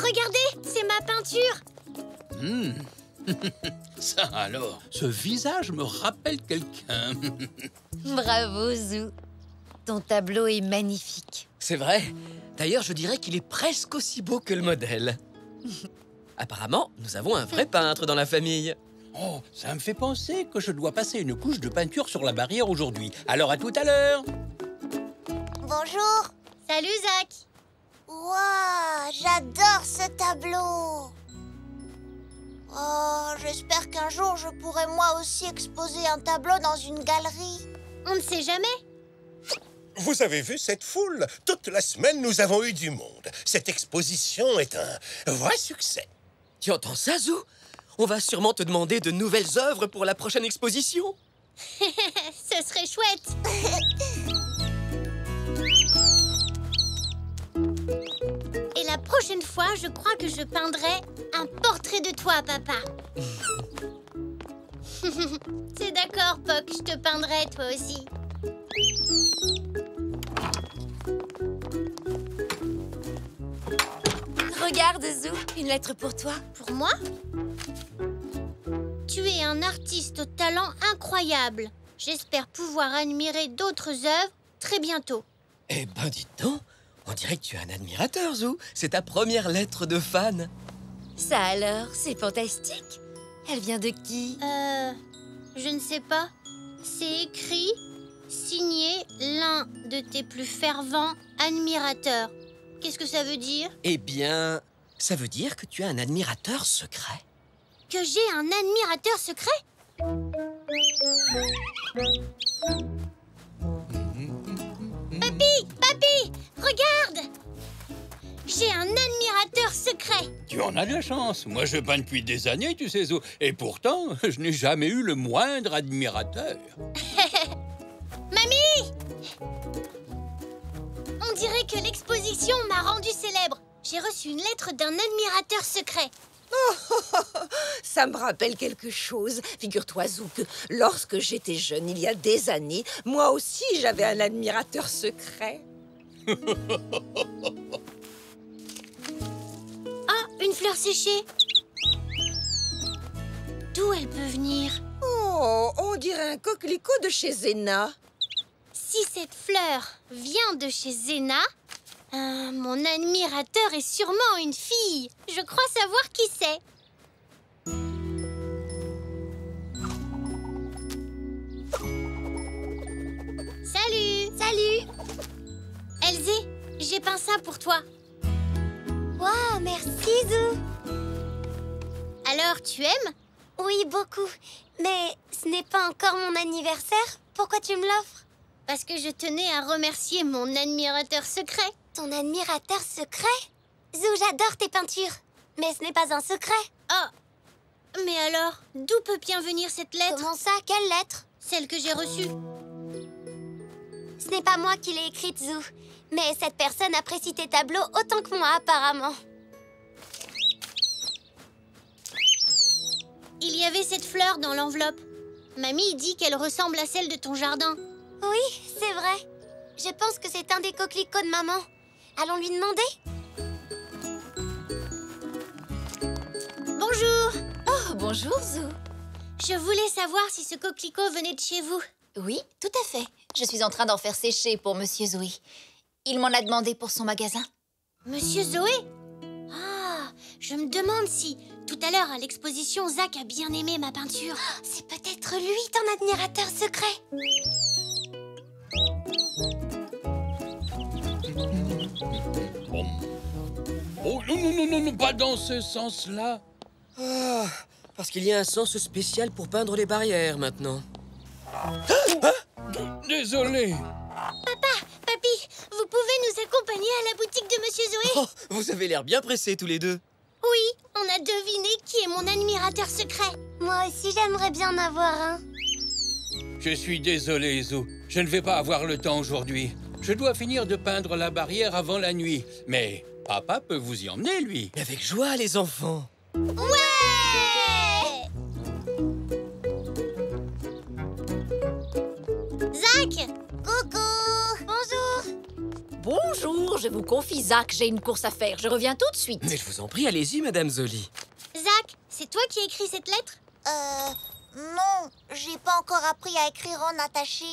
Regardez, c'est ma peinture. Ça alors, ce visage me rappelle quelqu'un. Bravo, Zou. Ton tableau est magnifique. C'est vrai. D'ailleurs, je dirais qu'il est presque aussi beau que le modèle. Apparemment, nous avons un vrai peintre dans la famille. Oh, ça me fait penser que je dois passer une couche de peinture sur la barrière aujourd'hui. Alors à tout à l'heure. Bonjour. Salut, Zach. Waouh, j'adore ce tableau. Oh, j'espère qu'un jour je pourrai moi aussi exposer un tableau dans une galerie. On ne sait jamais. Vous avez vu cette foule? Toute la semaine, nous avons eu du monde. Cette exposition est un vrai succès. Tu entends ça, Zou? On va sûrement te demander de nouvelles œuvres pour la prochaine exposition. Ce serait chouette. Et la prochaine fois, je crois que je peindrai un portrait de toi, papa. C'est d'accord, Poc, je te peindrai toi aussi. Regarde, Zou, une lettre pour toi. Pour moi? Tu es un artiste au talent incroyable. J'espère pouvoir admirer d'autres œuvres très bientôt. Eh ben, dites donc, on dirait que tu es un admirateur, Zou. C'est ta première lettre de fan. Ça alors, c'est fantastique. Elle vient de qui? Je ne sais pas. C'est écrit, signé l'un de tes plus fervents admirateurs. Qu'est-ce que ça veut dire? Eh bien, ça veut dire que tu as un admirateur secret. Que j'ai un admirateur secret? Papy, regarde! J'ai un admirateur secret. Tu en as de la chance. Moi, je peins depuis des années, tu sais, Zo. Et pourtant, je n'ai jamais eu le moindre admirateur. Mamie! On dirait que l'exposition m'a rendu célèbre. J'ai reçu une lettre d'un admirateur secret. Ça me rappelle quelque chose. Figure-toi, Zou, que lorsque j'étais jeune, il y a des années, moi aussi, j'avais un admirateur secret. Ah, une fleur séchée. D'où elle peut venir? Oh, on dirait un coquelicot de chez Zéna. Si cette fleur vient de chez Zéna, mon admirateur est sûrement une fille. Je crois savoir qui c'est. Salut! Elzé, j'ai peint ça pour toi. Waouh, merci, Zou. Alors, tu aimes? Oui, beaucoup. Mais ce n'est pas encore mon anniversaire. Pourquoi tu me l'offres? Parce que je tenais à remercier mon admirateur secret. Ton admirateur secret? Zou, j'adore tes peintures. Mais ce n'est pas un secret. Oh, mais alors, d'où peut bien venir cette lettre? Comment ça? Quelle lettre? Celle que j'ai reçue. Ce n'est pas moi qui l'ai écrite, Zou. Mais cette personne apprécie tes tableaux autant que moi, apparemment. Il y avait cette fleur dans l'enveloppe. Mamie dit qu'elle ressemble à celle de ton jardin. Oui, c'est vrai. Je pense que c'est un des coquelicots de maman. Allons lui demander. Bonjour! Oh, bonjour, Zou. Je voulais savoir si ce coquelicot venait de chez vous. Oui, tout à fait. Je suis en train d'en faire sécher pour Monsieur Zoé. Il m'en a demandé pour son magasin. Monsieur Zoé? Ah, je me demande si, tout à l'heure à l'exposition, Zach a bien aimé ma peinture. C'est peut-être lui, ton admirateur secret. Oh, non, pas dans ce sens-là. Ah, parce qu'il y a un sens spécial pour peindre les barrières maintenant. Désolé. Papy, vous pouvez nous accompagner à la boutique de Monsieur Zoé? Oh, vous avez l'air bien pressés tous les deux. Oui, on a deviné qui est mon admirateur secret. Moi aussi, j'aimerais bien en avoir un. Je suis désolé, Zo. Je ne vais pas avoir le temps aujourd'hui. Je dois finir de peindre la barrière avant la nuit. Mais papa peut vous y emmener, lui. Mais avec joie, les enfants. Ouais! Zach! Coucou! Bonjour! Bonjour, je vous confie, Zach, j'ai une course à faire. Je reviens tout de suite. Mais je vous en prie, allez-y, Madame Zoli. Zach, c'est toi qui as écrit cette lettre? Non, j'ai pas encore appris à écrire en attaché.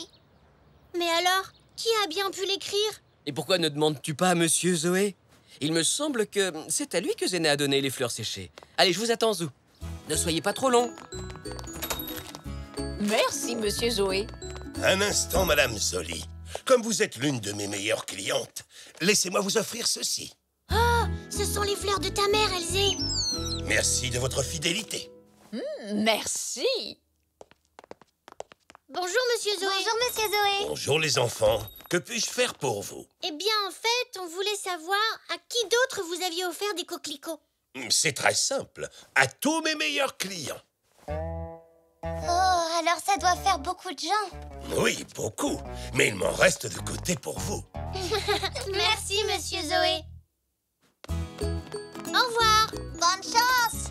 Mais alors, qui a bien pu l'écrire? Et pourquoi ne demandes-tu pas à Monsieur Zoé? Il me semble que c'est à lui que Zéné a donné les fleurs séchées. Allez, je vous attends, Zou. Ne soyez pas trop long. Merci, Monsieur Zoé. Un instant, Madame Zoli. Comme vous êtes l'une de mes meilleures clientes, laissez-moi vous offrir ceci. Oh, ce sont les fleurs de ta mère, Elzé. Merci de votre fidélité. Merci. Bonjour, Monsieur Zoé. Bonjour, Monsieur Zoé. Bonjour les enfants, que puis-je faire pour vous? Eh bien, en fait, on voulait savoir à qui d'autre vous aviez offert des coquelicots. C'est très simple, à tous mes meilleurs clients. Oh, alors ça doit faire beaucoup de gens. Oui, beaucoup, mais il m'en reste de côté pour vous. Merci, Monsieur Zoé. Au revoir. Bonne chance.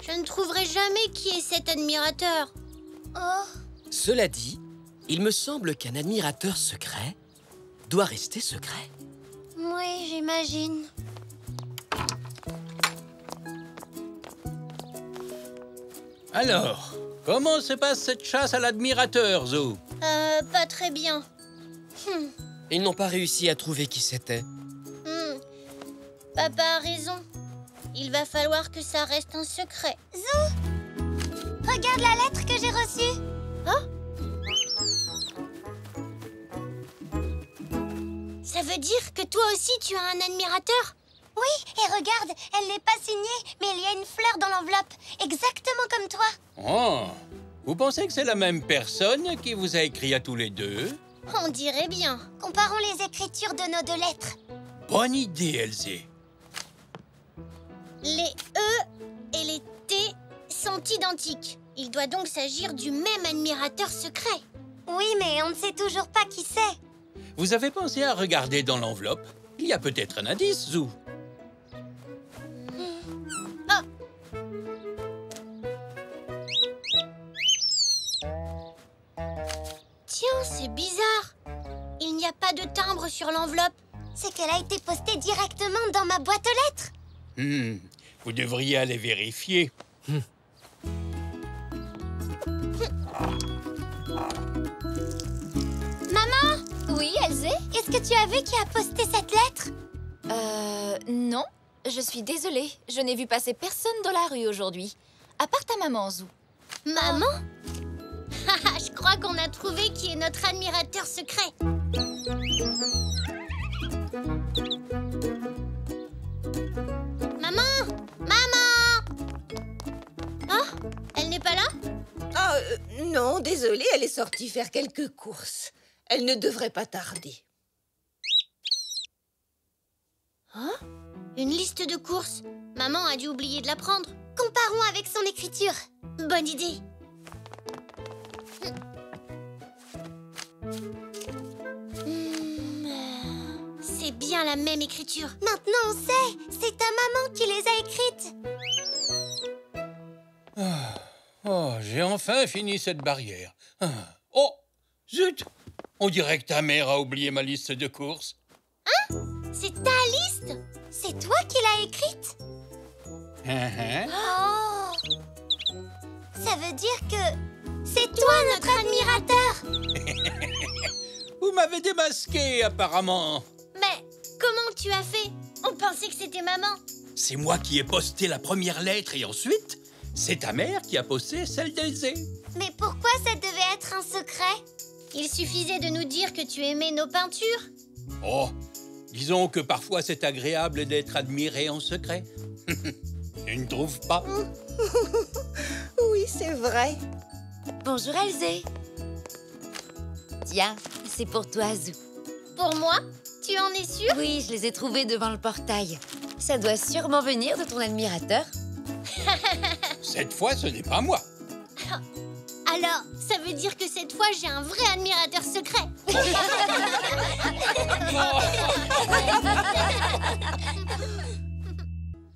Je ne trouverai jamais qui est cet admirateur. Oh, Cela dit, il me semble qu'un admirateur secret doit rester secret. oui, j'imagine. Alors, comment se passe cette chasse à l'admirateur, Zou? Pas très bien. Ils n'ont pas réussi à trouver qui c'était. Papa a raison. Il va falloir que ça reste un secret. Regarde la lettre que j'ai reçue. Ça veut dire que toi aussi tu as un admirateur? Oui, et regarde, elle n'est pas signée, mais il y a une fleur dans l'enveloppe, exactement comme toi. Oh, vous pensez que c'est la même personne qui vous a écrit à tous les deux? On dirait bien. Comparons les écritures de nos deux lettres. Bonne idée, Elzé. Les E et les T sont identiques. Il doit donc s'agir du même admirateur secret. Oui, mais on ne sait toujours pas qui c'est. Vous avez pensé à regarder dans l'enveloppe? Il y a peut-être un indice, Zou. Tiens, c'est bizarre. Il n'y a pas de timbre sur l'enveloppe. C'est qu'elle a été postée directement dans ma boîte aux lettres. Vous devriez aller vérifier. Maman, Oui, Elzé? est-ce que tu as vu qui a posté cette lettre? Non. Je suis désolée. Je n'ai vu passer personne dans la rue aujourd'hui. À part ta maman, Zou. Maman? Je crois qu'on a trouvé qui est notre admirateur secret. Maman! Maman! Ah, elle n'est pas là? Ah, non, désolée, elle est sortie faire quelques courses. Elle ne devrait pas tarder. Une liste de courses. Maman a dû oublier de la prendre. Comparons avec son écriture. Bonne idée. C'est bien la même écriture. Maintenant, on sait. C'est ta maman qui les a écrites. Oh, j'ai enfin fini cette barrière. Oh, zut! On dirait que ta mère a oublié ma liste de courses. C'est ta liste? C'est toi qui l'as écrite? Oh! Ça veut dire que c'est toi notre admirateur. Vous m'avez démasqué, apparemment. Mais comment tu as fait? On pensait que c'était maman. C'est moi qui ai posté la première lettre et ensuite, c'est ta mère qui a posté celle d'Elzé. Mais pourquoi ça devait être un secret? Il suffisait de nous dire que tu aimais nos peintures. Oh, disons que parfois c'est agréable d'être admiré en secret. Tu ne trouves pas? Oui, c'est vrai. Bonjour, Elzé. Tiens, c'est pour toi, Zou. Pour moi? Tu en es sûre? Oui, je les ai trouvés devant le portail. Ça doit sûrement venir de ton admirateur. Cette fois, ce n'est pas moi. Alors, ça veut dire que cette fois, j'ai un vrai admirateur secret.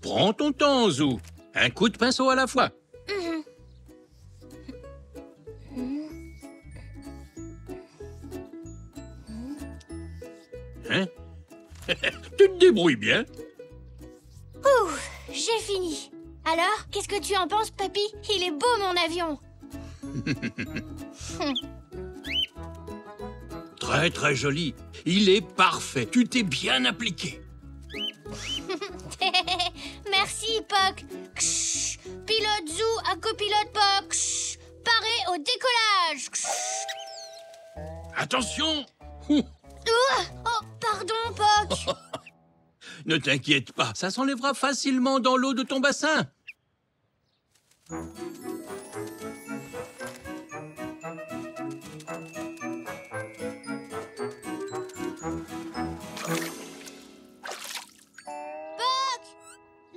Prends ton temps, Zou. Un coup de pinceau à la fois. Tu te débrouilles bien. Ouh, j'ai fini. Alors, qu'est-ce que tu en penses, papy? Il est beau, mon avion. Très très joli. Il est parfait. Tu t'es bien appliqué. Merci, Poc. Ksh, pilote Zoo à copilote Poc. Ksh, paré au décollage. Ksh. Attention. Oh, pardon, Poc. Ne t'inquiète pas, ça s'enlèvera facilement dans l'eau de ton bassin.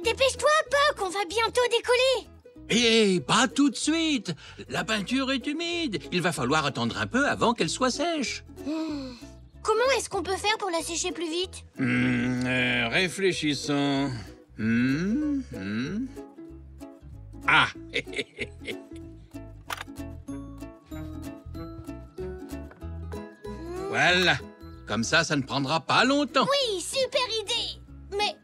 Dépêche-toi, Poc, on va bientôt décoller. Hé, pas tout de suite. La peinture est humide. Il va falloir attendre un peu avant qu'elle soit sèche. Comment est-ce qu'on peut faire pour la sécher plus vite? Réfléchissons. Ah. Voilà. Comme ça ne prendra pas longtemps. Oui, super idée. Mais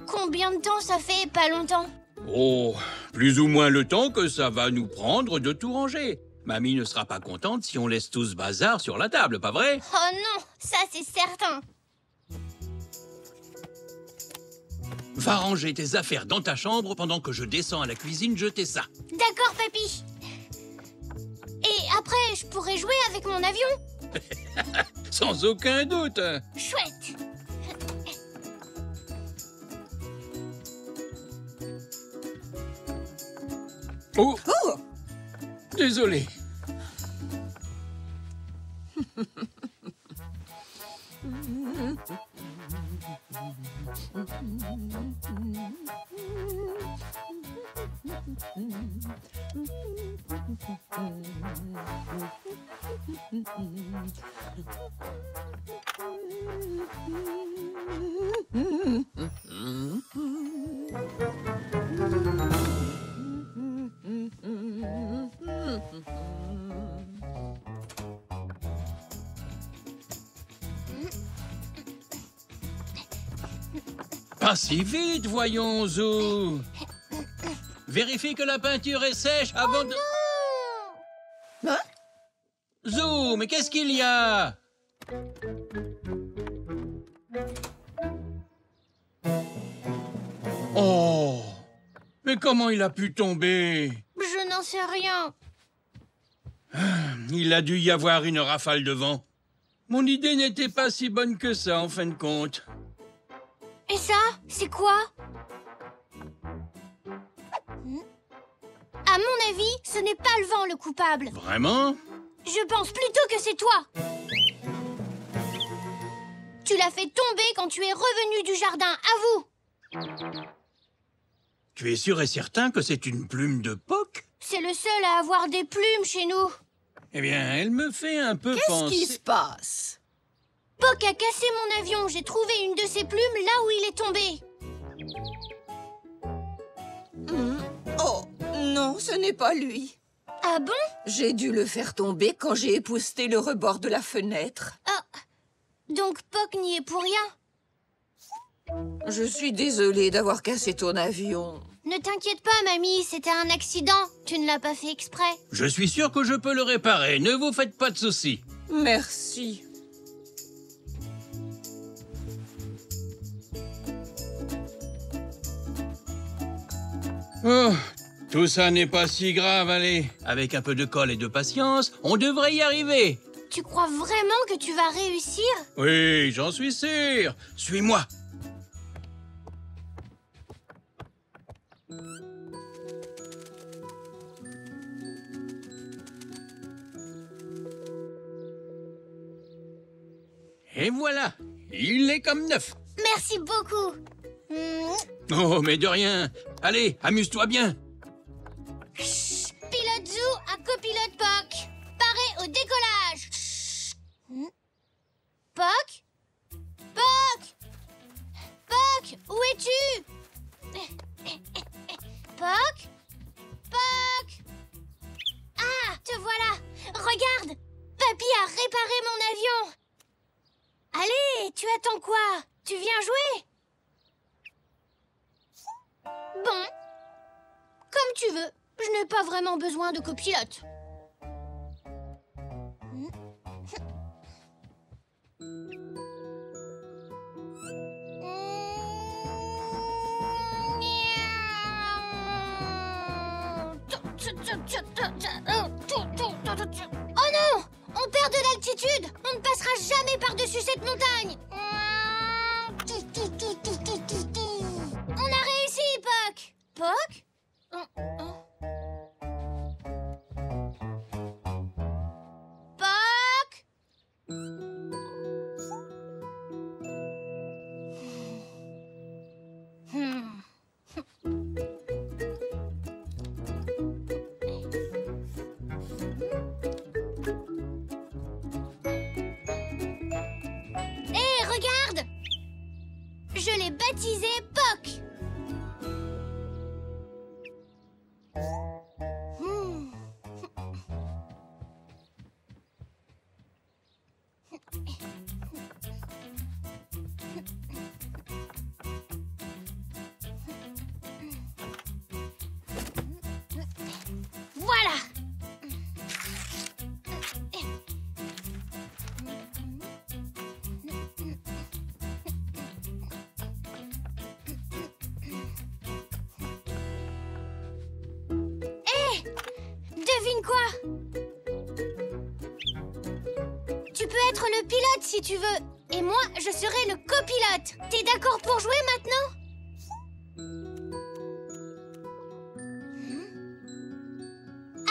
combien de temps ça fait pas longtemps? Oh, plus ou moins le temps que ça va nous prendre de tout ranger. Mamie ne sera pas contente si on laisse tout ce bazar sur la table, pas vrai? Oh non, ça c'est certain. Va ranger tes affaires dans ta chambre pendant que je descends à la cuisine jeter ça. D'accord, papy. Et après, je pourrai jouer avec mon avion? Sans aucun doute. Chouette. Oh, désolé. Pas si vite, voyons, Zou. Vérifie que la peinture est sèche avant de... Hein? Zou, mais qu'est-ce qu'il y a? Oh! Mais comment il a pu tomber? Je n'en sais rien. Il a dû y avoir une rafale de vent. Mon idée n'était pas si bonne que ça, en fin de compte. Et ça, c'est quoi? À mon avis, ce n'est pas le vent le coupable. Vraiment? Je pense plutôt que c'est toi. Tu l'as fait tomber quand tu es revenu du jardin, avoue. Tu es sûr et certain que c'est une plume de Poc? C'est le seul à avoir des plumes chez nous. Eh bien, elle me fait un peu Qu'est-ce qui penser... se passe? Poc a cassé mon avion. J'ai trouvé une de ses plumes là où il est tombé. Oh, non, ce n'est pas lui. Ah bon? J'ai dû le faire tomber quand j'ai épousseté le rebord de la fenêtre. Ah, donc Poc n'y est pour rien. Je suis désolée d'avoir cassé ton avion. Ne t'inquiète pas, mamie, c'était un accident. Tu ne l'as pas fait exprès. Je suis sûr que je peux le réparer. Ne vous faites pas de soucis. Merci. Oh, tout ça n'est pas si grave, allez. Avec un peu de colle et de patience, on devrait y arriver. Tu crois vraiment que tu vas réussir? Oui, j'en suis sûr. Suis-moi. Et voilà, il est comme neuf. Merci beaucoup. Oh, mais de rien. Allez, amuse-toi bien. Pilote Zoo à copilote Poc. Paré au décollage. Poc? Poc? Poc, où es-tu? Poc? Poc? Ah, te voilà. Regarde, Papy a réparé mon avion. Allez, tu attends quoi? Tu viens tu veux. Je n'ai pas vraiment besoin de copilote. Oh non! On perd de l'altitude! On ne passera jamais par-dessus cette montagne! On a réussi, Puck! Puck? Puck? Hé, regarde! Je l'ai baptisé Puck. Voilà. Hé, devine quoi? Tu peux être le pilote si tu veux. Et moi, je serai le copilote. T'es d'accord pour jouer maintenant?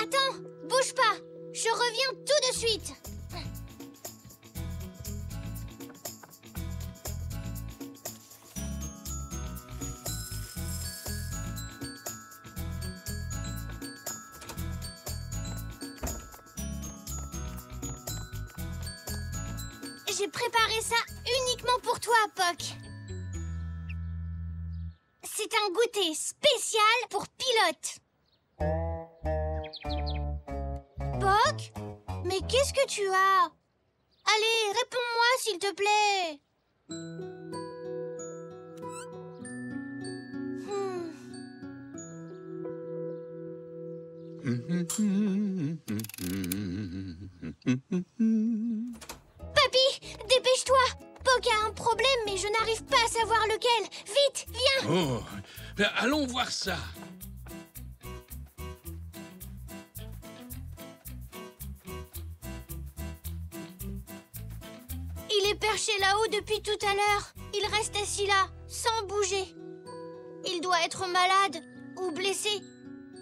Attends, bouge pas. Je reviens tout de suite. J'ai préparé ça uniquement pour toi, Puck. C'est un goûter spécial pour pilote. Puck? Mais qu'est-ce que tu as? Allez, réponds-moi s'il te plaît. Papy, dépêche-toi. Puck a un problème, mais je n'arrive pas à savoir lequel. Vite, viens. Oh, allons voir ça. Il est perché là-haut depuis tout à l'heure. Il reste assis là, sans bouger. Il doit être malade ou blessé.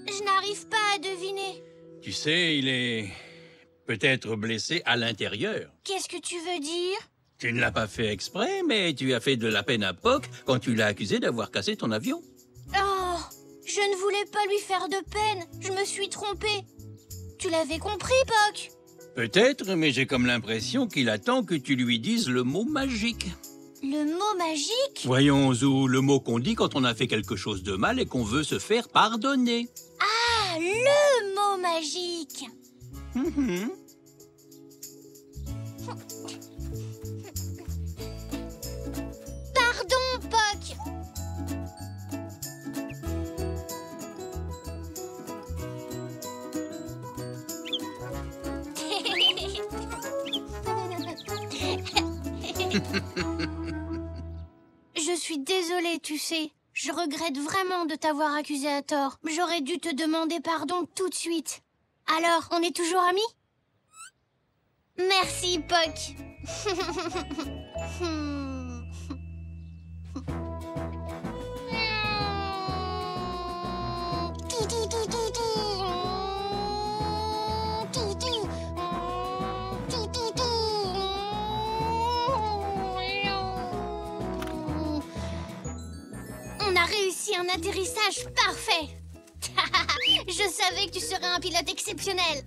Je n'arrive pas à deviner. Tu sais, il est peut-être blessé à l'intérieur. Qu'est-ce que tu veux dire? Tu ne l'as pas fait exprès, mais tu as fait de la peine à Puck quand tu l'as accusé d'avoir cassé ton avion. Oh, je ne voulais pas lui faire de peine. Je me suis trompée. Tu l'avais compris, Puck? Peut-être, mais j'ai comme l'impression qu'il attend que tu lui dises le mot magique. Le mot magique? Voyons, Zou, le mot qu'on dit quand on a fait quelque chose de mal et qu'on veut se faire pardonner. Ah, le mot magique. Pardon, Puck. Je suis désolée, tu sais. Je regrette vraiment de t'avoir accusé à tort. J'aurais dû te demander pardon tout de suite. Alors, on est toujours amis? Merci, Puck. On a réussi un atterrissage parfait. Je savais que tu serais un pilote exceptionnel.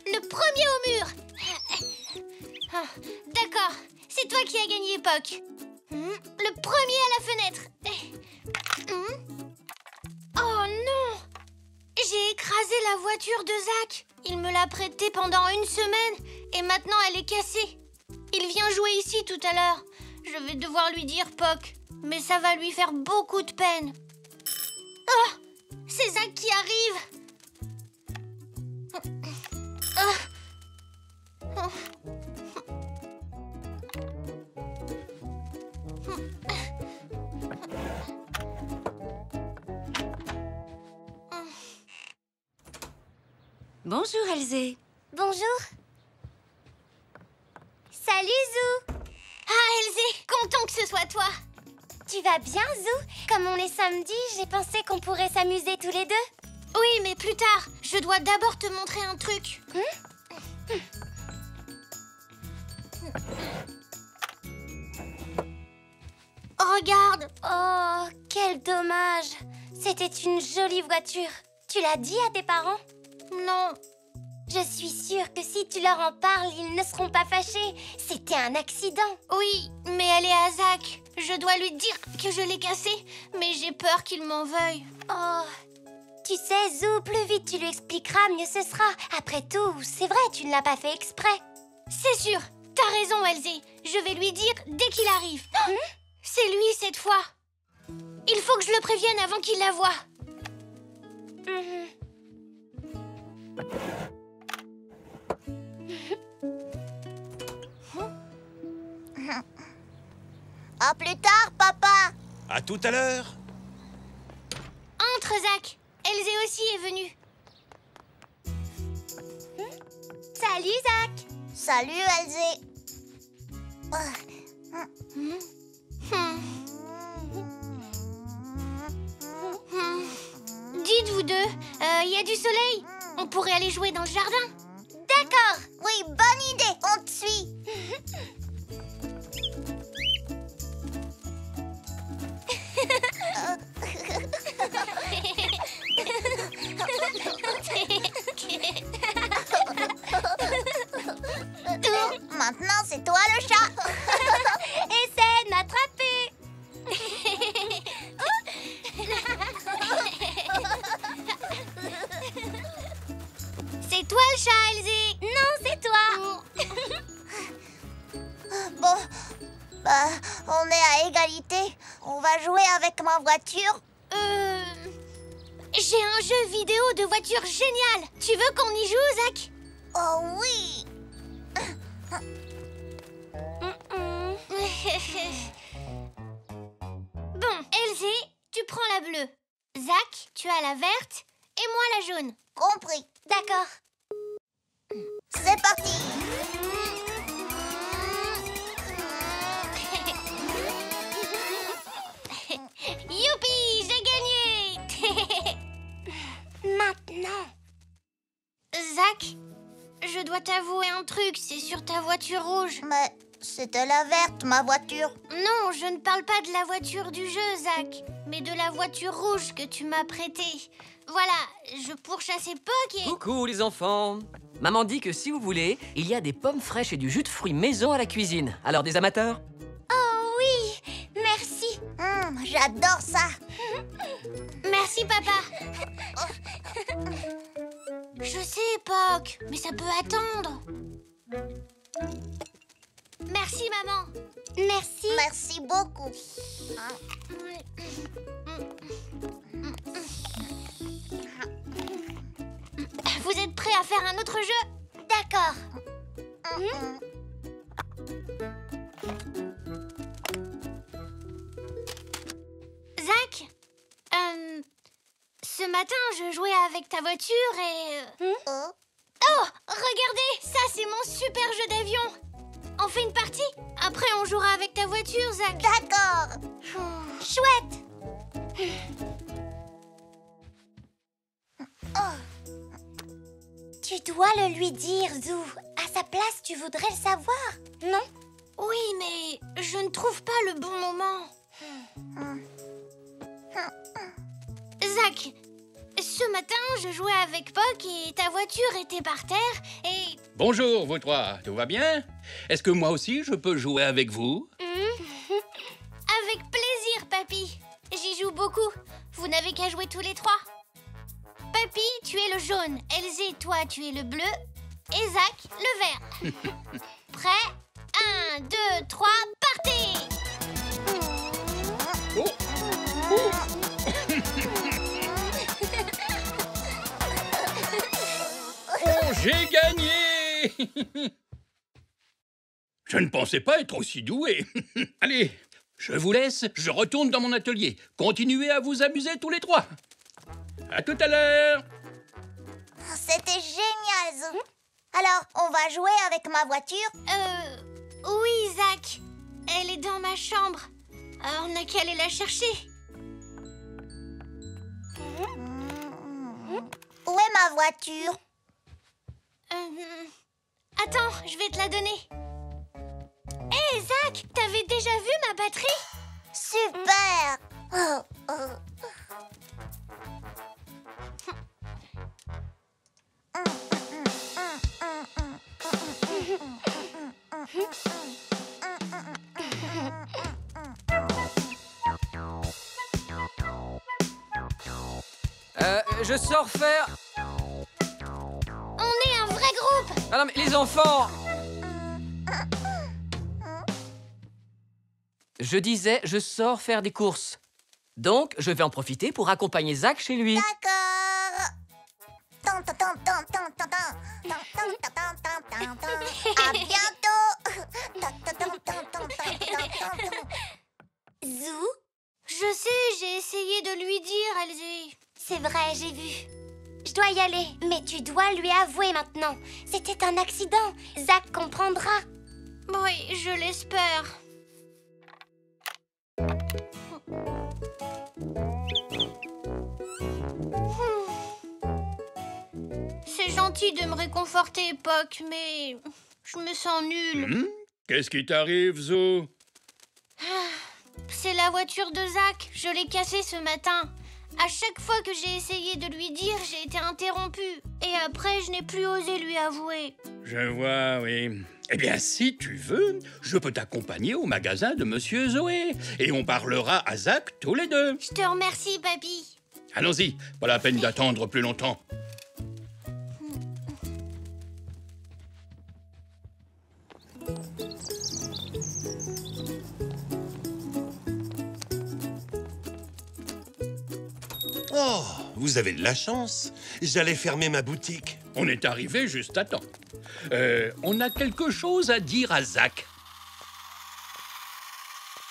Le premier au mur. D'accord, c'est toi qui as gagné, Puck. Le premier à la fenêtre. Oh non! J'ai écrasé la voiture de Zach. Il me l'a prêtée pendant une semaine et maintenant elle est cassée. Il vient jouer ici tout à l'heure. Je vais devoir lui dire, Poc. Mais ça va lui faire beaucoup de peine. Oh, c'est Zach qui arrive. Bonjour, Elzé. Bonjour. Salut, Zou. Ah, Elzé, content que ce soit toi. Tu vas bien, Zou? Comme on est samedi, j'ai pensé qu'on pourrait s'amuser tous les deux. Oui, mais plus tard. Je dois d'abord te montrer un truc. Regarde. Oh, quel dommage. C'était une jolie voiture. Tu l'as dit à tes parents? Non. Je suis sûre que si tu leur en parles, ils ne seront pas fâchés. C'était un accident. Oui, mais elle est à Zach. Je dois lui dire que je l'ai cassée, mais j'ai peur qu'il m'en veuille. Oh, tu sais, Zou, plus vite tu lui expliqueras, mieux ce sera. Après tout, c'est vrai, tu ne l'as pas fait exprès. C'est sûr. T'as raison, Elzé. Je vais lui dire dès qu'il arrive. C'est lui cette fois. Il faut que je le prévienne avant qu'il la voie. À plus tard, papa. À tout à l'heure. Entre, Zach. Elzé aussi est venue. Salut, Zach. Salut, Elzé. Dites vous deux, il y a du soleil. On pourrait aller jouer dans le jardin. D'accord. Oui, bonne idée. On te suit. Maintenant, c'est toi le chat. Essaie de m'attraper. C'est toi le chat, Elzé. Non, c'est toi. Bon, on est à égalité. On va jouer avec ma voiture. J'ai un jeu vidéo de voiture génial. Tu veux qu'on y joue, Zach? Oh oui. Bon, Elzé, tu prends la bleue. Zach, tu as la verte et moi la jaune. Compris. D'accord. C'est parti. Youpi, j'ai gagné. Maintenant. Zach, je dois t'avouer un truc, c'est sur ta voiture rouge. Mais c'était la verte, ma voiture. Non, je ne parle pas de la voiture du jeu, Zach, mais de la voiture rouge que tu m'as prêtée. Voilà, je pourchassais Poc et... Coucou les enfants. Maman dit que si vous voulez, il y a des pommes fraîches et du jus de fruits maison à la cuisine. Alors des amateurs? Oh oui, merci. J'adore ça. Merci, papa. Je sais, Poc, mais ça peut attendre. Merci, maman. Merci. Merci beaucoup. Vous êtes prêts à faire un autre jeu? D'accord. Zach, ce matin, je jouais avec ta voiture et... Oh, regardez, ça c'est mon super jeu d'avion. On fait une partie? Après, on jouera avec ta voiture, Zach. D'accord. Chouette. Tu dois le lui dire, Zou. À sa place, tu voudrais le savoir, non? Oui, mais je ne trouve pas le bon moment. Zach, ce matin, je jouais avec Poc et ta voiture était par terre et... Bonjour, vous trois. Tout va bien? Est-ce que moi aussi, je peux jouer avec vous? Avec plaisir, Papy. J'y joue beaucoup. Vous n'avez qu'à jouer tous les trois. Papy, tu es le jaune. Elzé, toi, tu es le bleu. Et Zach, le vert. Prêt? 1, 2, 3, partez! J'ai gagné! Je ne pensais pas être aussi doué. Allez, je vous laisse, je retourne dans mon atelier. Continuez à vous amuser tous les trois. À tout à l'heure. C'était génial, Zou. Alors, on va jouer avec ma voiture? Oui, Zach. Elle est dans ma chambre. On n'a qu'à aller la chercher. Où est ma voiture? Attends, je vais te la donner. Hé, Zach, t'avais déjà vu ma batterie? Super! Je sors faire... On est un vrai groupe. Ah non, mais les enfants! Je disais, je sors faire des courses. Donc, je vais en profiter pour accompagner Zach chez lui. D'accord. À bientôt. Zou? Je sais, j'ai essayé de lui dire, Elsie. C'est vrai, j'ai vu. Je dois y aller, mais tu dois lui avouer maintenant. C'était un accident. Zach comprendra. Oui, je l'espère. C'est gentil de me réconforter, Puck, mais je me sens nulle. Qu'est-ce qui t'arrive, Zou? C'est la voiture de Zach. Je l'ai cassée ce matin. À chaque fois que j'ai essayé de lui dire, j'ai été interrompue. Et après, je n'ai plus osé lui avouer. Je vois, oui. Eh bien, si tu veux, je peux t'accompagner au magasin de Monsieur Zoé. Et on parlera à Zach tous les deux. Je te remercie, papy. Allons-y, pas la peine d'attendre plus longtemps. Oh, vous avez de la chance. J'allais fermer ma boutique. On est arrivé juste à temps. On a quelque chose à dire à Zach.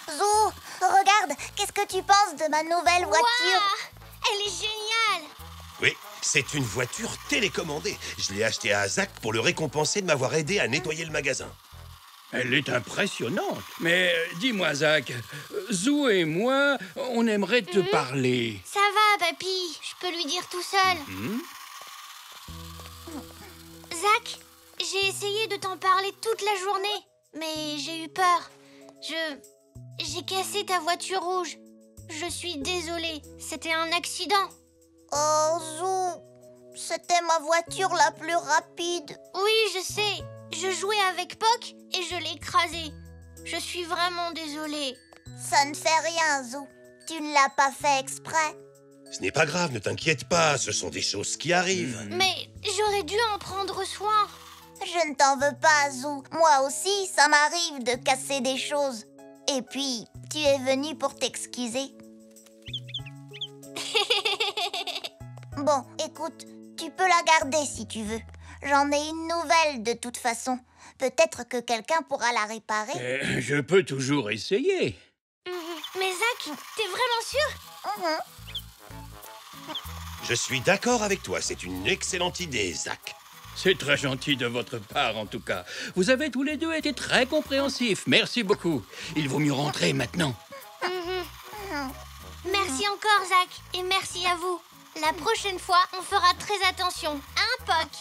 Zou, regarde, qu'est-ce que tu penses de ma nouvelle voiture? Ouah, elle est géniale. Oui, c'est une voiture télécommandée. Je l'ai achetée à Zach pour le récompenser de m'avoir aidé à nettoyer le magasin. Elle est impressionnante. Mais dis-moi, Zach, Zou et moi, on aimerait te parler. Ça va, papy. Je peux lui dire tout seul. Zach, j'ai essayé de t'en parler toute la journée, mais j'ai eu peur. J'ai cassé ta voiture rouge. Je suis désolée, c'était un accident. Oh, Zou, c'était ma voiture la plus rapide. Oui, je sais. Je jouais avec Puck et je l'ai écrasée. Je suis vraiment désolée. Ça ne fait rien, Zou. Tu ne l'as pas fait exprès. Ce n'est pas grave, ne t'inquiète pas, ce sont des choses qui arrivent. Mais j'aurais dû en prendre soin. Je ne t'en veux pas, Zou. Moi aussi, ça m'arrive de casser des choses. Et puis, tu es venu pour t'excuser. Bon, écoute, tu peux la garder si tu veux. J'en ai une nouvelle de toute façon. Peut-être que quelqu'un pourra la réparer. Je peux toujours essayer. Mais Zach, t'es vraiment sûr? Je suis d'accord avec toi, c'est une excellente idée, Zach. C'est très gentil de votre part, en tout cas. Vous avez tous les deux été très compréhensifs. Merci beaucoup. Il vaut mieux rentrer maintenant. Merci encore, Zach. Et merci à vous. La prochaine fois, on fera très attention. Hein, Puck?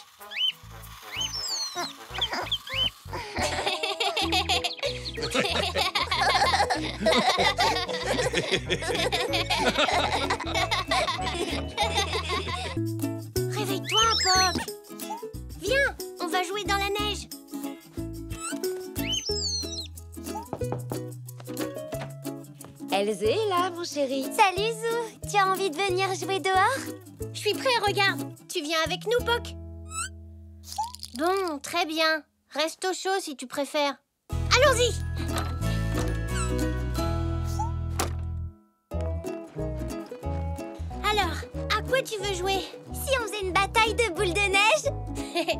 Réveille-toi, Puck. Viens, on va jouer dans la neige. Elsie est là, mon chéri. Salut, Zou. Tu as envie de venir jouer dehors? Je suis prêt, regarde. Tu viens avec nous, Puck? Bon, très bien. Reste au chaud si tu préfères. Allons-y! Alors, à quoi tu veux jouer? Si on faisait une bataille de boules de neige? m'amuse.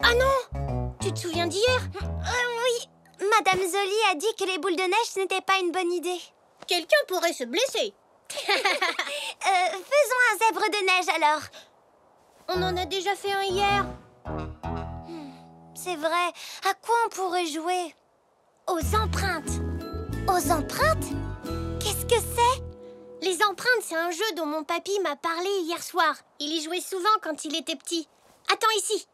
Ah non! Tu te souviens d'hier? Oui. Madame Zoli a dit que les boules de neige n'étaient pas une bonne idée. Quelqu'un pourrait se blesser. Faisons un zèbre de neige alors. On en a déjà fait un hier. C'est vrai. À quoi on pourrait jouer? Aux empreintes. Aux empreintes? Qu'est-ce que c'est? Les empreintes, c'est un jeu dont mon papy m'a parlé hier soir. Il y jouait souvent quand il était petit. Attends ici.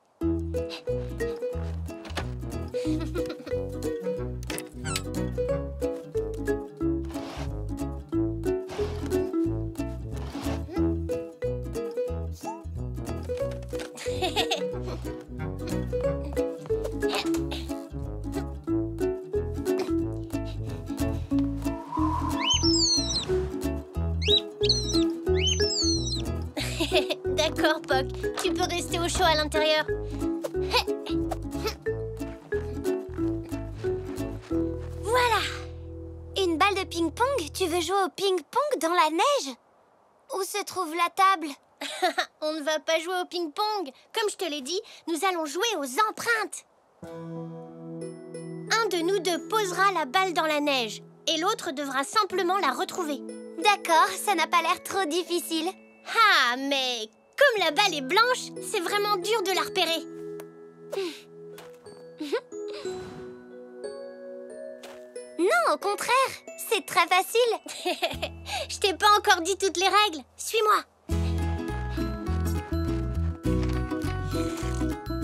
D'accord, Poc. Tu peux rester au chaud à l'intérieur. Voilà. Une balle de ping-pong? Tu veux jouer au ping-pong dans la neige? Où se trouve la table? On ne va pas jouer au ping-pong. Comme je te l'ai dit, nous allons jouer aux empreintes. Un de nous deux posera la balle dans la neige et l'autre devra simplement la retrouver. D'accord, ça n'a pas l'air trop difficile. Ah, mais comme la balle est blanche, c'est vraiment dur de la repérer. Non, au contraire, c'est très facile. Je t'ai pas encore dit toutes les règles. Suis-moi.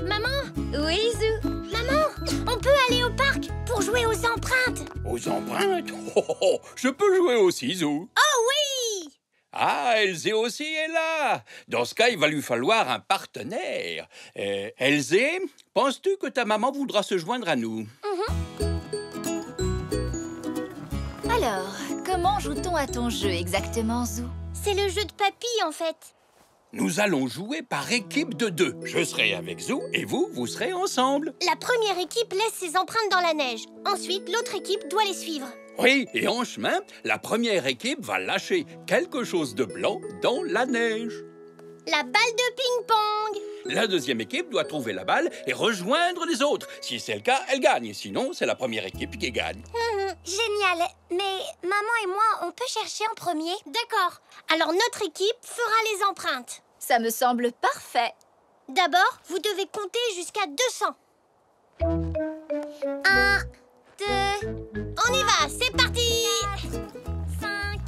Maman? Oui, Zou. Maman, on peut aller au parc pour jouer aux empreintes. Aux empreintes? Oh, je peux jouer aussi, Zou. Oh oui! Ah, Elzé aussi est là. Dans ce cas, il va lui falloir un partenaire. Elzé, penses-tu que ta maman voudra se joindre à nous? Alors, comment joue-t-on à ton jeu exactement, Zou? C'est le jeu de papy, en fait. Nous allons jouer par équipe de 2. Je serai avec Zou et vous serez ensemble. La première équipe laisse ses empreintes dans la neige. Ensuite, l'autre équipe doit les suivre. Oui, et en chemin, la première équipe va lâcher quelque chose de blanc dans la neige. La balle de ping-pong. La deuxième équipe doit trouver la balle et rejoindre les autres. Si c'est le cas, elle gagne. Sinon, c'est la première équipe qui gagne. Génial. Mais maman et moi, on peut chercher en premier? D'accord. Alors notre équipe fera les empreintes. Ça me semble parfait. D'abord, vous devez compter jusqu'à 200. 1, 2... On y va, c'est parti! 5,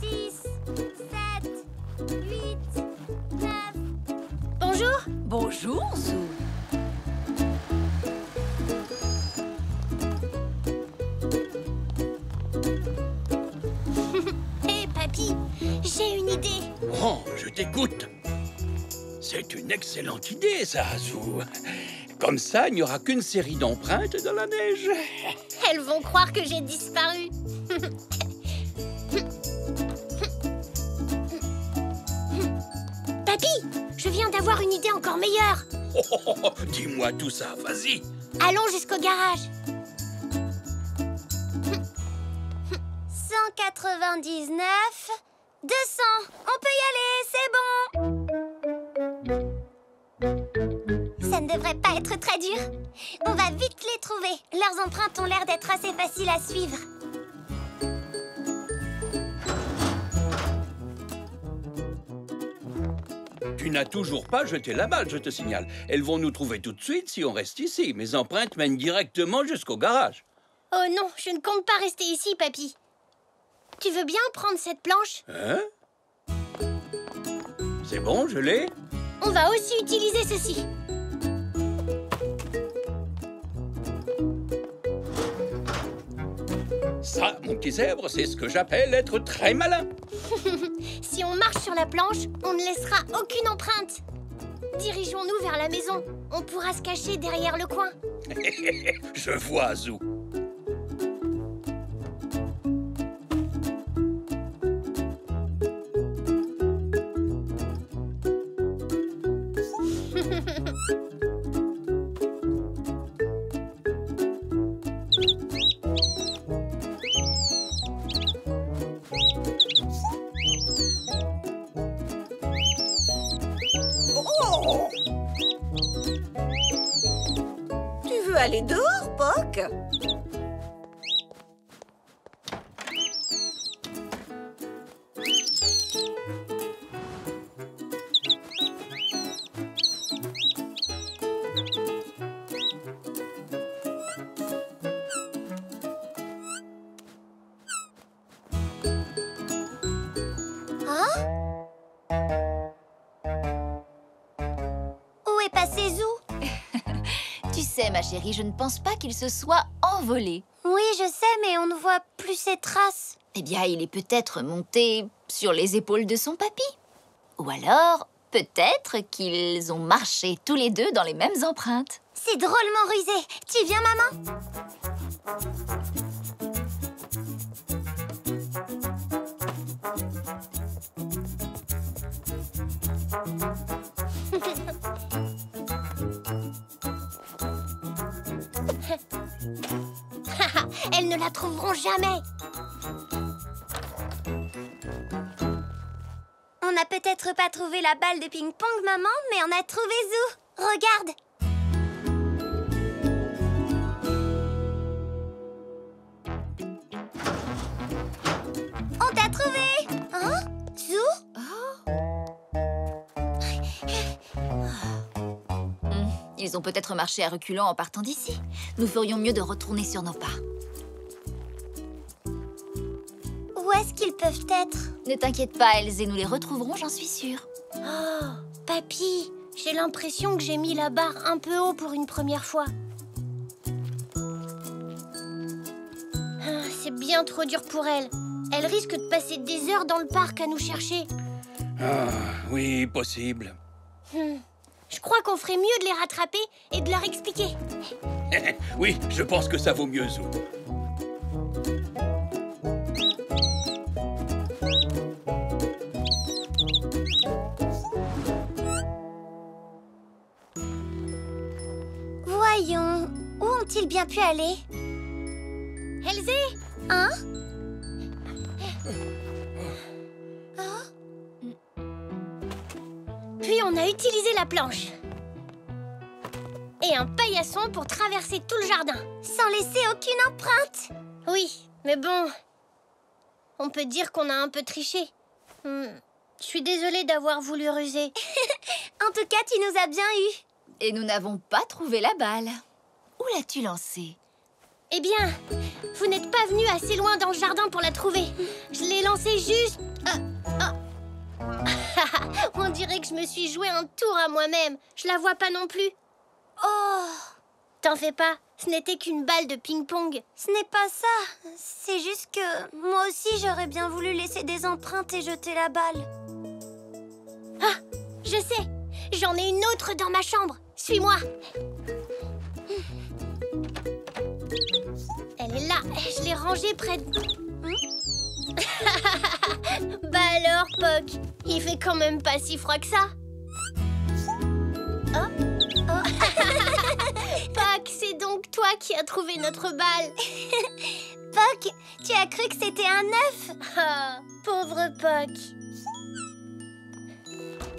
6, 7, 8, 9... Bonjour. Bonjour, Zou. Hé, papy, j'ai une idée. Oh, je t'écoute. C'est une excellente idée, ça, Zou. Comme ça, il n'y aura qu'une série d'empreintes dans la neige. Elles vont croire que j'ai disparu. Papy, je viens d'avoir une idée encore meilleure. Oh, dis-moi tout ça, vas-y. Allons jusqu'au garage. 199, 200. On peut y aller, c'est bon. Ça ne devrait pas être très dur. On va vite les trouver. Leurs empreintes ont l'air d'être assez faciles à suivre. Tu n'as toujours pas jeté la balle, je te signale. Elles vont nous trouver tout de suite si on reste ici. Mes empreintes mènent directement jusqu'au garage. Oh non, je ne compte pas rester ici, papy. Tu veux bien prendre cette planche? Hein? C'est bon, je l'ai? On va aussi utiliser ceci. Ça, mon petit zèbre, c'est ce que j'appelle être très malin. Si on marche sur la planche, on ne laissera aucune empreinte. Dirigeons-nous vers la maison. On pourra se cacher derrière le coin. Je vois, Zou. aller dehors, Poc. Où est passé Zou? Tu sais, ma chérie, je ne pense pas qu'il se soit envolé. Oui, je sais, mais on ne voit plus ses traces. Eh bien, il est peut-être monté sur les épaules de son papy. Ou alors, peut-être qu'ils ont marché tous les deux dans les mêmes empreintes. C'est drôlement rusé. Tu viens, maman? Elles ne la trouveront jamais. On n'a peut-être pas trouvé la balle de ping-pong, maman, mais on a trouvé Zou. Regarde. On t'a trouvé. Hein? Zou? Ils ont peut-être marché à reculons en partant d'ici. Nous ferions mieux de retourner sur nos pas. Où est-ce qu'ils peuvent être? Ne t'inquiète pas, Elzé, nous les retrouverons, j'en suis sûre. Oh, papy, j'ai l'impression que j'ai mis la barre un peu haut pour une première fois. Ah, c'est bien trop dur pour elle. Elle risque de passer des heures dans le parc à nous chercher. Ah, oui, possible. Je crois qu'on ferait mieux de les rattraper et de leur expliquer. Oui, je pense que ça vaut mieux, Zou. Voyons, où ont-ils bien pu aller? Elzé? Hein? Puis on a utilisé la planche. Et un paillasson pour traverser tout le jardin. Sans laisser aucune empreinte. Oui, mais bon... On peut dire qu'on a un peu triché. Je suis désolée d'avoir voulu ruser. En tout cas, tu nous as bien eus. Et nous n'avons pas trouvé la balle. Où l'as-tu lancée? Eh bien, vous n'êtes pas venu assez loin dans le jardin pour la trouver. Je l'ai lancée juste... On dirait que je me suis joué un tour à moi-même. Je la vois pas non plus. Oh! T'en fais pas, ce n'était qu'une balle de ping-pong. Ce n'est pas ça. C'est juste que moi aussi j'aurais bien voulu laisser des empreintes et jeter la balle. Ah! Je sais! J'en ai une autre dans ma chambre. Suis-moi. Elle est là. Je l'ai rangée près de... Bah alors, Poc, il fait quand même pas si froid que ça. Poc, c'est donc toi qui as trouvé notre balle. Poc, tu as cru que c'était un œuf? Ah, pauvre Poc.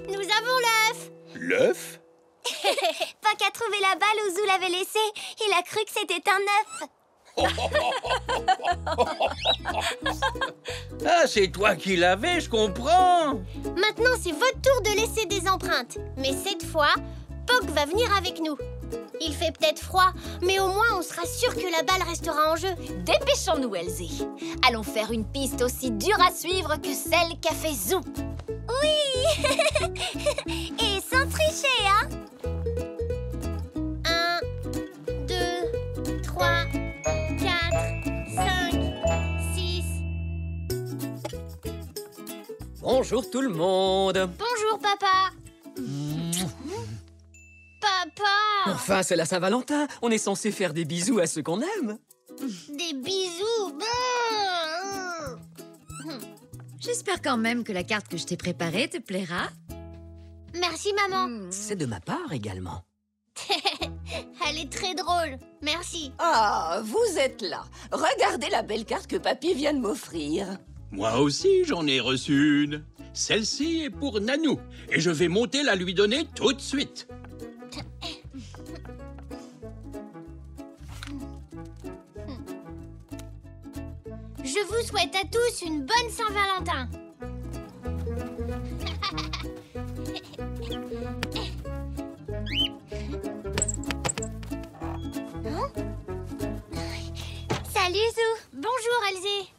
Nous avons l'œuf. L'œuf? Poc a trouvé la balle où Zou l'avait laissée. Il a cru que c'était un œuf. Ah, c'est toi qui l'avais, je comprends. Maintenant, c'est votre tour de laisser des empreintes. Mais cette fois, Poc va venir avec nous. Il fait peut-être froid, mais au moins on sera sûr que la balle restera en jeu. Dépêchons-nous, Elzé. Allons faire une piste aussi dure à suivre que celle qu'a fait Zou. Oui. Et sans tricher, hein. 1, 2, 3, 4, 5, 6. Bonjour tout le monde. Bonjour, papa. Papa. Enfin, c'est la Saint-Valentin. On est censé faire des bisous à ceux qu'on aime. Des bisous. J'espère quand même que la carte que je t'ai préparée te plaira. Merci, maman. C'est de ma part également. Elle est très drôle. Merci. Ah, vous êtes là. Regardez la belle carte que papy vient de m'offrir. Moi aussi, j'en ai reçu une. Celle-ci est pour Nanou. Et je vais monter la lui donner tout de suite. Je vous souhaite à tous une bonne Saint-Valentin. Salut Zou. Bonjour, Elzé.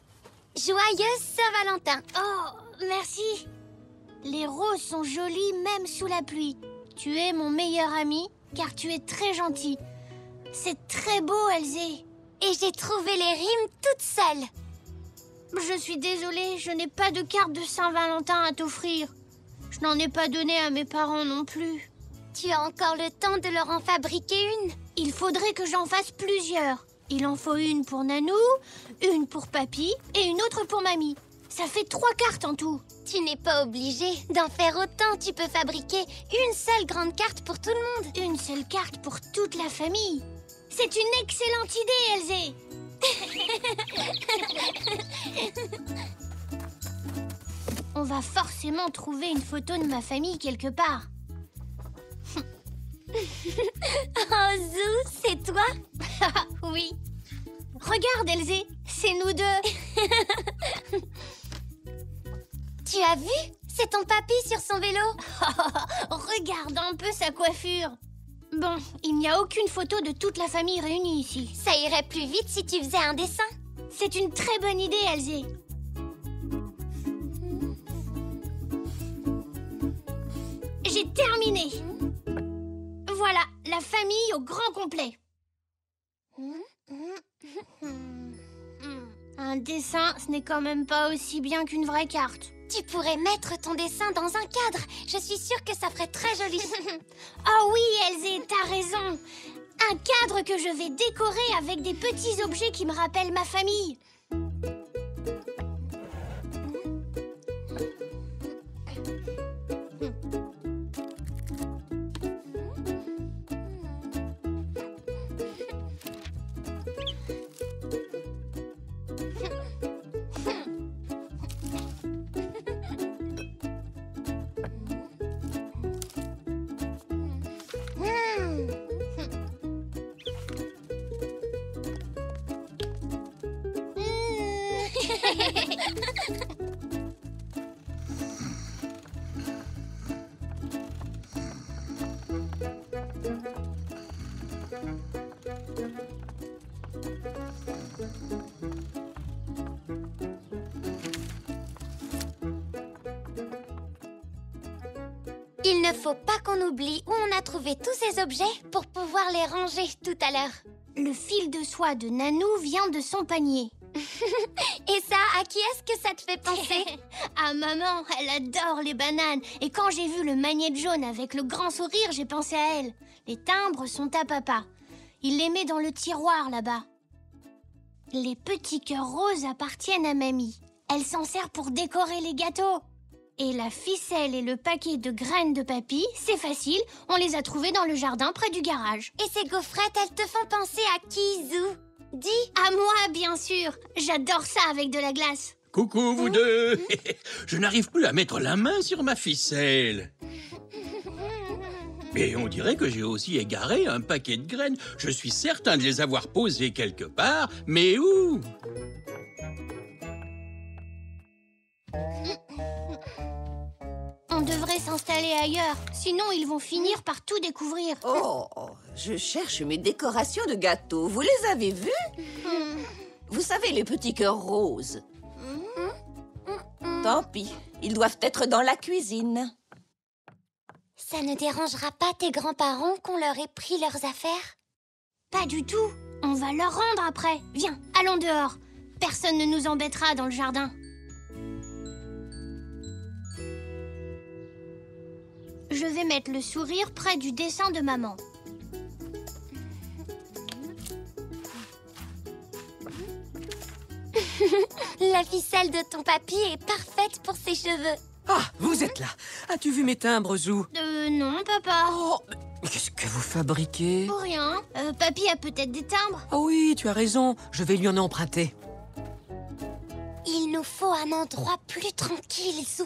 Joyeuse Saint-Valentin. Oh, merci. Les roses sont jolies même sous la pluie. Tu es mon meilleur ami, car tu es très gentil. C'est très beau, Elzé. Et j'ai trouvé les rimes toute seule. Je suis désolée, je n'ai pas de carte de Saint-Valentin à t'offrir. Je n'en ai pas donné à mes parents non plus. Tu as encore le temps de leur en fabriquer une. Il faudrait que j'en fasse plusieurs. Il en faut une pour Nanou, une pour Papy et une autre pour Mamie. Ça fait 3 cartes en tout. Tu n'es pas obligé d'en faire autant. Tu peux fabriquer une seule grande carte pour tout le monde. Une seule carte pour toute la famille. C'est une excellente idée, Elzé. On va forcément trouver une photo de ma famille quelque part. Oh, Zou, c'est toi? Oui. Regarde, Elzé, c'est nous deux. Tu as vu? C'est ton papy sur son vélo. Regarde un peu sa coiffure. Bon, il n'y a aucune photo de toute la famille réunie ici. Ça irait plus vite si tu faisais un dessin. C'est une très bonne idée, Elzé. J'ai terminé. Voilà, la famille au grand complet. Un dessin, ce n'est quand même pas aussi bien qu'une vraie carte. Tu pourrais mettre ton dessin dans un cadre. Je suis sûre que ça ferait très joli. Oh oui, Elzé, t'as raison. Un cadre que je vais décorer avec des petits objets qui me rappellent ma famille. Il ne faut pas qu'on oublie où on a trouvé tous ces objets pour pouvoir les ranger tout à l'heure. Le fil de soie de Nanou vient de son panier. Et ça, à qui est-ce que ça te fait penser? Ah, maman, elle adore les bananes. Et quand j'ai vu le magnète jaune avec le grand sourire, j'ai pensé à elle. Les timbres sont à papa. Il les met dans le tiroir là-bas. Les petits cœurs roses appartiennent à mamie. Elle s'en sert pour décorer les gâteaux. Et la ficelle et le paquet de graines de papy, c'est facile, on les a trouvés dans le jardin près du garage. Et ces gaufrettes, elles te font penser à qui, Zou? Dis. À moi, bien sûr. J'adore ça avec de la glace. Coucou, vous deux. Je n'arrive plus à mettre la main sur ma ficelle. Et on dirait que j'ai aussi égaré un paquet de graines. Je suis certain de les avoir posées quelque part, mais où? On devrait s'installer ailleurs, sinon ils vont finir par tout découvrir. Oh, je cherche mes décorations de gâteaux. Vous les avez vues? Vous savez, les petits cœurs roses. Tant pis, ils doivent être dans la cuisine. Ça ne dérangera pas tes grands-parents qu'on leur ait pris leurs affaires? Pas du tout. On va leur rendre après. Viens, allons dehors. Personne ne nous embêtera dans le jardin. Je vais mettre le sourire près du dessin de maman. La ficelle de ton papy est parfaite pour ses cheveux. Ah, vous êtes là. As-tu vu mes timbres, Zou? Non, papa. Oh, mais qu'est-ce que vous fabriquez? Pour rien. Papy a peut-être des timbres. Ah oui, tu as raison. Je vais lui en emprunter. Il nous faut un endroit plus tranquille, Zou.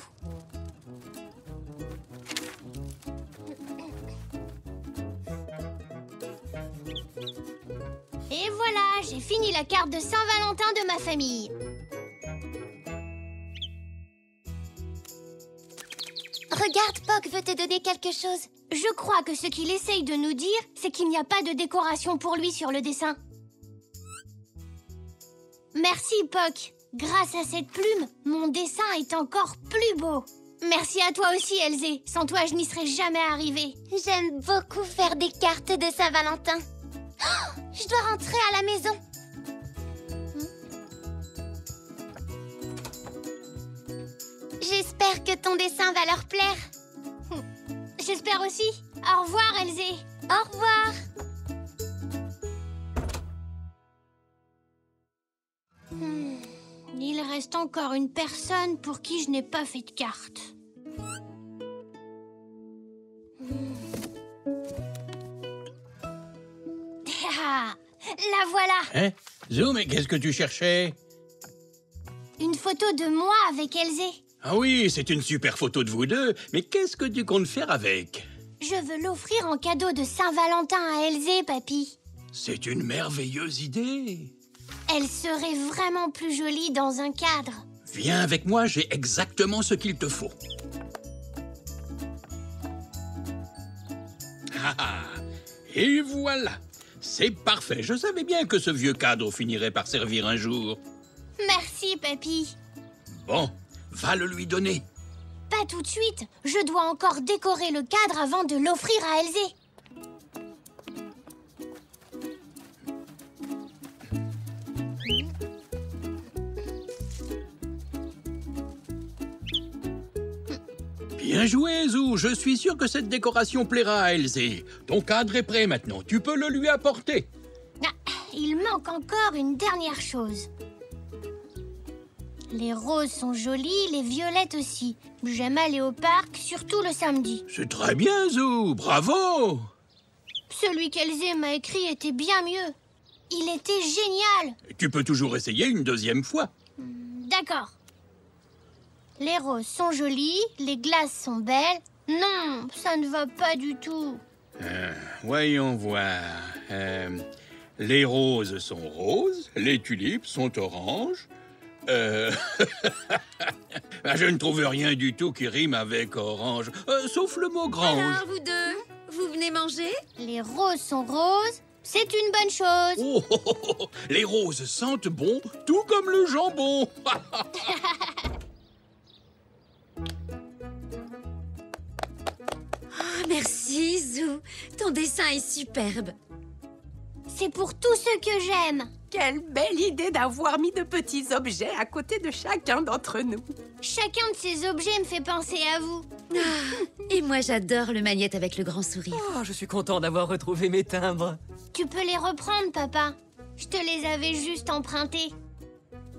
Et voilà, j'ai fini la carte de Saint-Valentin de ma famille. Regarde, Poc veut te donner quelque chose. Je crois que ce qu'il essaye de nous dire, c'est qu'il n'y a pas de décoration pour lui sur le dessin. Merci, Poc. Grâce à cette plume, mon dessin est encore plus beau. Merci à toi aussi, Elzé. Sans toi, je n'y serais jamais arrivée. J'aime beaucoup faire des cartes de Saint-Valentin. Oh, je dois rentrer à la maison. J'espère que ton dessin va leur plaire. J'espère aussi. Au revoir, Elzé. Au revoir. Il reste encore une personne pour qui je n'ai pas fait de carte. Ah, la voilà. Hein? Zou, mais qu'est-ce que tu cherchais? Une photo de moi avec Elzé. Ah oui, c'est une super photo de vous deux, mais qu'est-ce que tu comptes faire avec? Je veux l'offrir en cadeau de Saint-Valentin à Elzé, papy. C'est une merveilleuse idée. Elle serait vraiment plus jolie dans un cadre. Viens avec moi, j'ai exactement ce qu'il te faut. Et voilà, c'est parfait. Je savais bien que ce vieux cadre finirait par servir un jour. Merci, papy. Bon, va le lui donner. Pas tout de suite. Je dois encore décorer le cadre avant de l'offrir à Elzé. Bien joué, Zou. Je suis sûr que cette décoration plaira à Elzé. Ton cadre est prêt maintenant. Tu peux le lui apporter. Ah, il manque encore une dernière chose. Les roses sont jolies, les violettes aussi. J'aime aller au parc, surtout le samedi. C'est très bien, Zou. Bravo. Celui qu'Elzé m'a écrit était bien mieux. Il était génial. Tu peux toujours essayer une deuxième fois. D'accord. Les roses sont jolies, les glaces sont belles. Non, ça ne va pas du tout. Voyons voir. Les roses sont roses, les tulipes sont oranges. Je ne trouve rien du tout qui rime avec orange, sauf le mot grange. Alors, vous deux, vous venez manger? Les roses sont roses, c'est une bonne chose. Oh, oh, oh, oh. Les roses sentent bon, tout comme le jambon. Merci, Zou. Ton dessin est superbe. C'est pour tous ceux que j'aime. Quelle belle idée d'avoir mis de petits objets à côté de chacun d'entre nous. Chacun de ces objets me fait penser à vous. Et moi, j'adore le magnète avec le grand sourire. Oh, je suis content d'avoir retrouvé mes timbres. Tu peux les reprendre, papa. Je te les avais juste empruntés.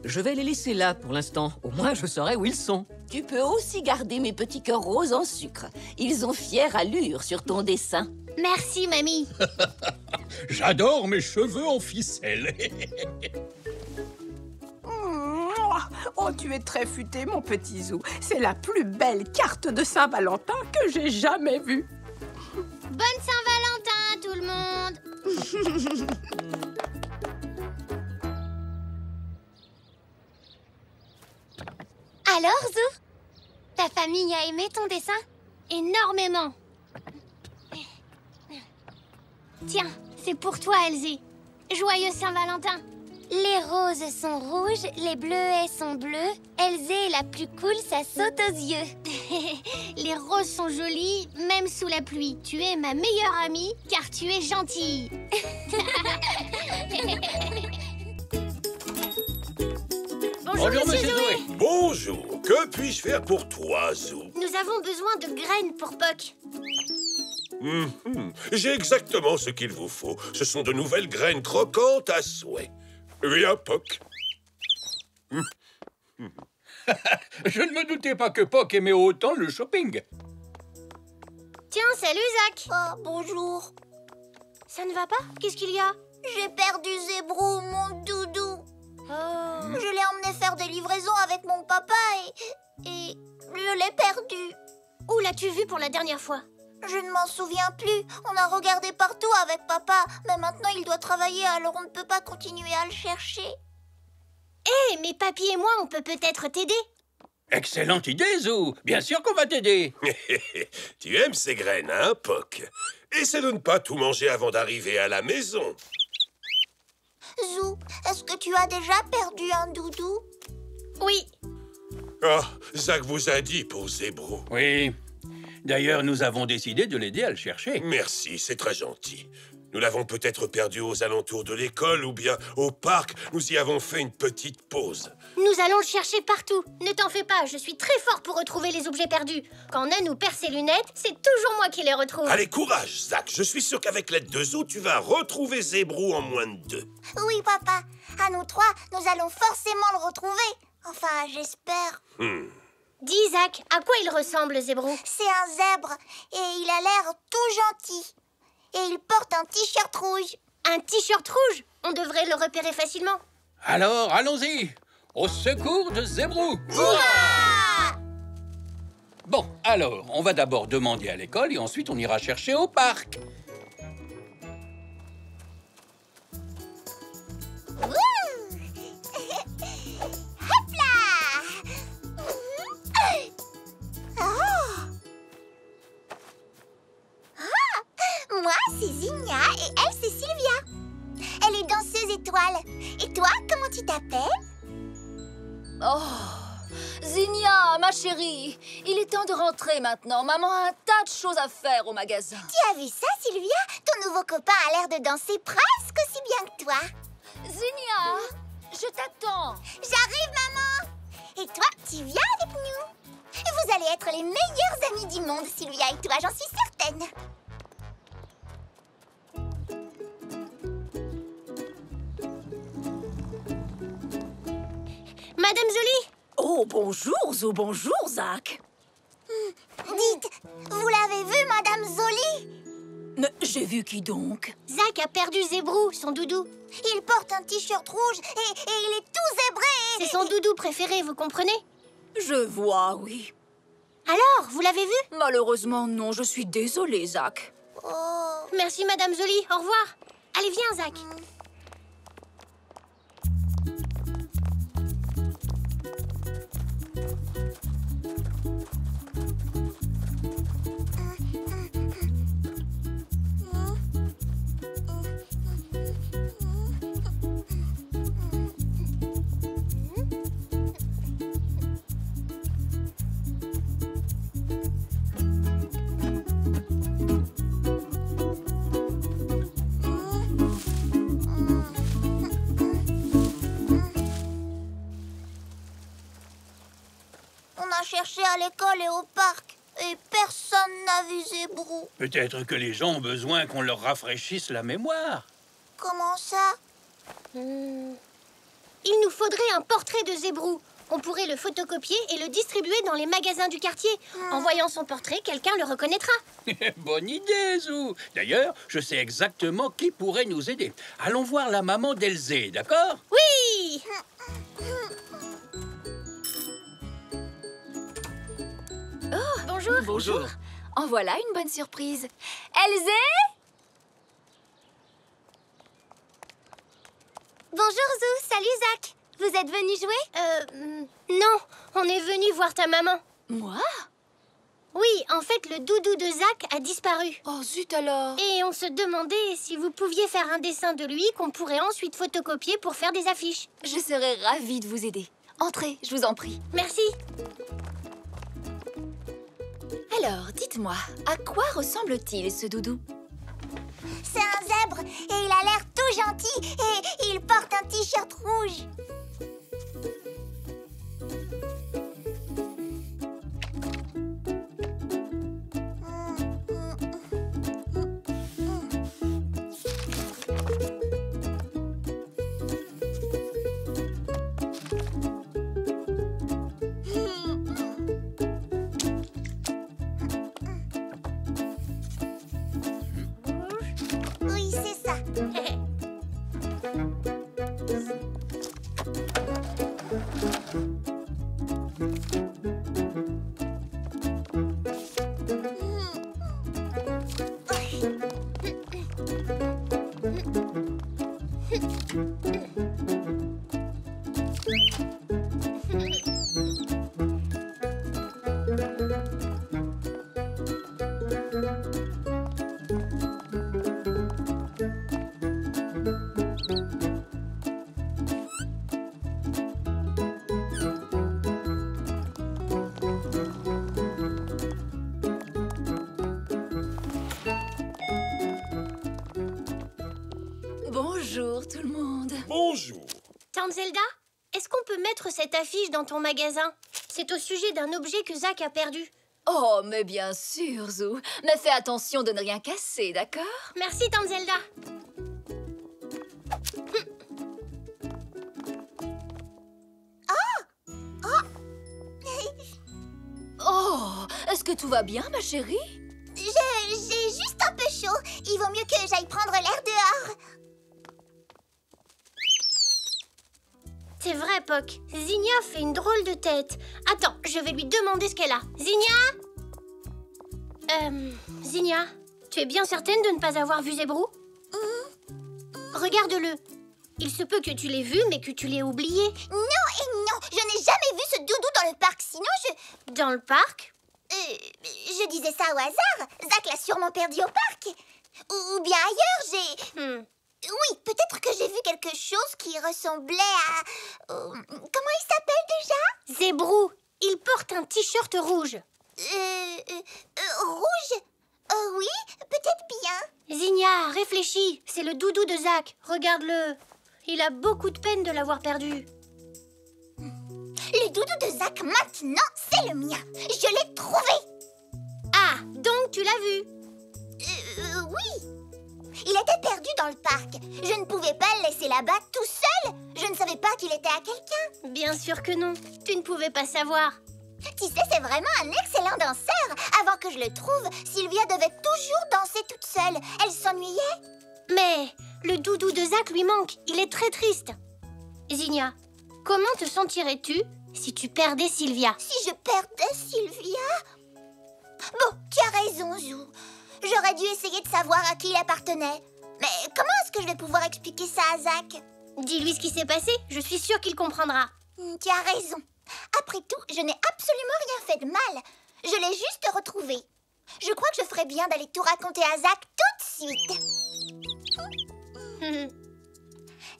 Je vais les laisser là pour l'instant. Au moins, je saurai où ils sont. Tu peux aussi garder mes petits cœurs roses en sucre. Ils ont fière allure sur ton dessin. Merci, mamie. J'adore mes cheveux en ficelle. Oh, tu es très futé, mon petit Zou. C'est la plus belle carte de Saint-Valentin que j'ai jamais vue. Bonne Saint-Valentin, tout le monde. Alors, Zou, ta famille a aimé ton dessin? Énormément. Tiens, c'est pour toi, Elzé. Joyeux Saint-Valentin. Les roses sont rouges, les bleuets sont bleus. Elzé est la plus cool, ça saute aux yeux. Les roses sont jolies, même sous la pluie. Tu es ma meilleure amie, car tu es gentille. Bonjour, monsieur Zoé. Bonjour, que puis-je faire pour toi, Zou? Nous avons besoin de graines pour Poc. J'ai exactement ce qu'il vous faut. Ce sont de nouvelles graines croquantes à souhait. Viens, Poc. Je ne me doutais pas que Poc aimait autant le shopping. Tiens, salut, Zach. Oh, bonjour. Ça ne va pas? Qu'est-ce qu'il y a? J'ai perdu Zébrou, mon doudou. Je l'ai emmené faire des livraisons avec mon papa et je l'ai perdu. Où l'as-tu vu pour la dernière fois? Je ne m'en souviens plus. On a regardé partout avec papa, mais maintenant il doit travailler, alors on ne peut pas continuer à le chercher. Mais papy et moi, on peut peut-être t'aider. Excellente idée, Zou. Bien sûr qu'on va t'aider. Tu aimes ces graines, hein, Poc? Essaie de ne pas tout manger avant d'arriver à la maison. Zou, est-ce que tu as déjà perdu un doudou? Oui. Ah, Zach vous a dit pour Zébrou. Oui. D'ailleurs, nous avons décidé de l'aider à le chercher. Merci, c'est très gentil. Nous l'avons peut-être perdu aux alentours de l'école ou bien au parc. Nous y avons fait une petite pause. Nous allons le chercher partout. Ne t'en fais pas, je suis très fort pour retrouver les objets perdus. Quand Nan ou perd ses lunettes, c'est toujours moi qui les retrouve. Allez, courage, Zach. Je suis sûr qu'avec l'aide de Zou, tu vas retrouver Zébrou en moins de 2. Oui, papa. À nous 3, nous allons forcément le retrouver. Enfin, j'espère. Dis, Zach, à quoi il ressemble, Zébrou? C'est un zèbre et il a l'air tout gentil. Et il porte un t-shirt rouge. Un t-shirt rouge? On devrait le repérer facilement. Alors, allons-y. Au secours de Zébrou. Bon, alors, on va d'abord demander à l'école et ensuite on ira chercher au parc. Hop là! Moi, c'est Zinnia et elle, c'est Sylvia. Elle est danseuse étoile. Et toi, comment tu t'appelles? Oh, Zinnia, ma chérie, il est temps de rentrer maintenant. Maman a un tas de choses à faire au magasin. Tu as vu ça, Sylvia? Ton nouveau copain a l'air de danser presque aussi bien que toi. Zinnia, je t'attends. J'arrive, maman. Et toi, tu viens avec nous? Vous allez être les meilleurs amis du monde, Sylvia et toi, j'en suis certaine. Madame Zoli? Oh, bonjour, Zou, bonjour, Zach. Dites, vous l'avez vu, Madame Zoli? Mais j'ai vu qui donc? Zach a perdu Zébrou, son doudou. Il porte un t-shirt rouge et il est tout zébré. C'est son doudou préféré, vous comprenez? Je vois, oui. Alors, vous l'avez vu? Malheureusement, non, je suis désolée, Zach. Oh. Merci, Madame Zoli. Au revoir. Allez, viens, Zach. On a cherché à l'école et au parc et personne n'a vu Zébrou. Peut-être que les gens ont besoin qu'on leur rafraîchisse la mémoire. Comment ça? Il nous faudrait un portrait de Zébrou. On pourrait le photocopier et le distribuer dans les magasins du quartier. En voyant son portrait, quelqu'un le reconnaîtra. Bonne idée, Zou. D'ailleurs, je sais exactement qui pourrait nous aider. Allons voir la maman d'Elzé, d'accord? Oui! Oh, bonjour. Bonjour. En voilà une bonne surprise. Elzé? Bonjour, Zou. Salut, Zach. Vous êtes venu jouer? Non. On est venu voir ta maman. Moi? Oui, en fait, le doudou de Zach a disparu. Oh, zut alors. Et on se demandait si vous pouviez faire un dessin de lui qu'on pourrait ensuite photocopier pour faire des affiches. Je serais ravie de vous aider. Entrez, je vous en prie. Merci. Alors, dites-moi, à quoi ressemble-t-il ce doudou? C'est un zèbre et il a l'air tout gentil et il porte un t-shirt rouge. Oui, c'est ça. Bonjour. Tante Zelda, est-ce qu'on peut mettre cette affiche dans ton magasin? C'est au sujet d'un objet que Zach a perdu. Oh, mais bien sûr, Zou. Mais fais attention de ne rien casser, d'accord? Merci, Tante Zelda. Oh, est-ce que tout va bien, ma chérie? J'ai juste un peu chaud. Il vaut mieux que j'aille prendre l'air dehors. C'est vrai, Poc. Zinnia fait une drôle de tête. Attends, je vais lui demander ce qu'elle a. Zinnia? Zinnia, tu es bien certaine de ne pas avoir vu Zebrou? Regarde-le. Il se peut que tu l'aies vu, mais que tu l'aies oublié. Non et non, je n'ai jamais vu ce doudou dans le parc, sinon je... Dans le parc? Je disais ça au hasard. Zach l'a sûrement perdu au parc. Ou bien ailleurs, j'ai... Oui, peut-être que j'ai vu quelque chose qui ressemblait à... comment il s'appelle déjà? Zebrou. Il porte un t-shirt rouge. Rouge? Oui, peut-être bien. Zinnia, réfléchis. C'est le doudou de Zach. Regarde-le. Il a beaucoup de peine de l'avoir perdu. Le doudou de Zach, maintenant, c'est le mien. Je l'ai trouvé. Ah, donc tu l'as vu? Oui. Il était perdu dans le parc. Je ne pouvais pas le laisser là-bas tout seul. Je ne savais pas qu'il était à quelqu'un. Bien sûr que non. Tu ne pouvais pas savoir. Tu sais, c'est vraiment un excellent danseur. Avant que je le trouve, Sylvia devait toujours danser toute seule. Elle s'ennuyait. Mais le doudou de Zach lui manque. Il est très triste. Zinnia, comment te sentirais-tu si tu perdais Sylvia? Si je perdais Sylvia? Bon, tu as raison, Zou. J'aurais dû essayer de savoir à qui il appartenait. Mais comment est-ce que je vais pouvoir expliquer ça à Zach? Dis-lui ce qui s'est passé. Je suis sûre qu'il comprendra. Tu as raison. Après tout, je n'ai absolument rien fait de mal. Je l'ai juste retrouvé. Je crois que je ferais bien d'aller tout raconter à Zach tout de suite.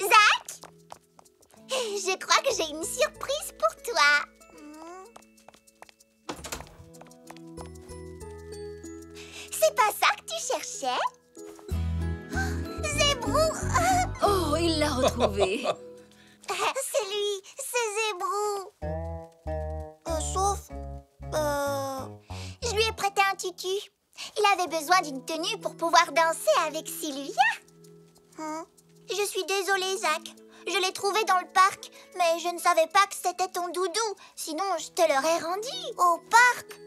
Zach? Je crois que j'ai une surprise pour toi. C'est pas ça que tu cherchais? Zebrou! Oh, il l'a retrouvé. C'est lui, c'est Zebrou. Sauf... Je lui ai prêté un tutu. Il avait besoin d'une tenue pour pouvoir danser avec Sylvia. Je suis désolée, Zach. Je l'ai trouvé dans le parc, mais je ne savais pas que c'était ton doudou. Sinon, je te l'aurais rendu au parc.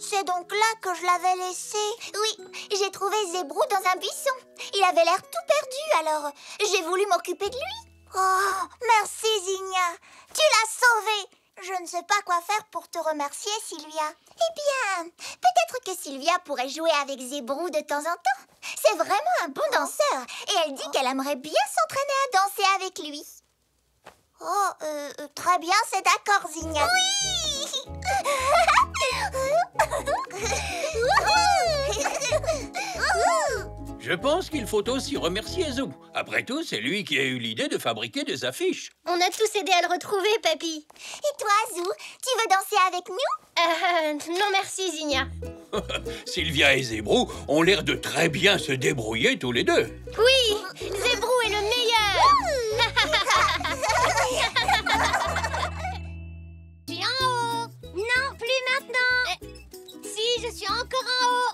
C'est donc là que je l'avais laissé. Oui, j'ai trouvé Zebrou dans un buisson. Il avait l'air tout perdu, alors j'ai voulu m'occuper de lui. Oh, merci, Zinnia. Tu l'as sauvé. Je ne sais pas quoi faire pour te remercier, Sylvia. Eh bien, peut-être que Sylvia pourrait jouer avec Zebrou de temps en temps. C'est vraiment un bon danseur. Et elle dit qu'elle aimerait bien s'entraîner à danser avec lui. Oh, très bien, c'est d'accord, Zinnia. Oui! Je pense qu'il faut aussi remercier Zou. Après tout, c'est lui qui a eu l'idée de fabriquer des affiches. On a tous aidé à le retrouver, Papy. Et toi, Zou, tu veux danser avec nous? Non merci, Zinnia. Sylvia et Zebrou ont l'air de très bien se débrouiller tous les deux. Oui, Zebrou est le meilleur. Je suis en haut. Non, plus maintenant. Si, je suis encore en haut.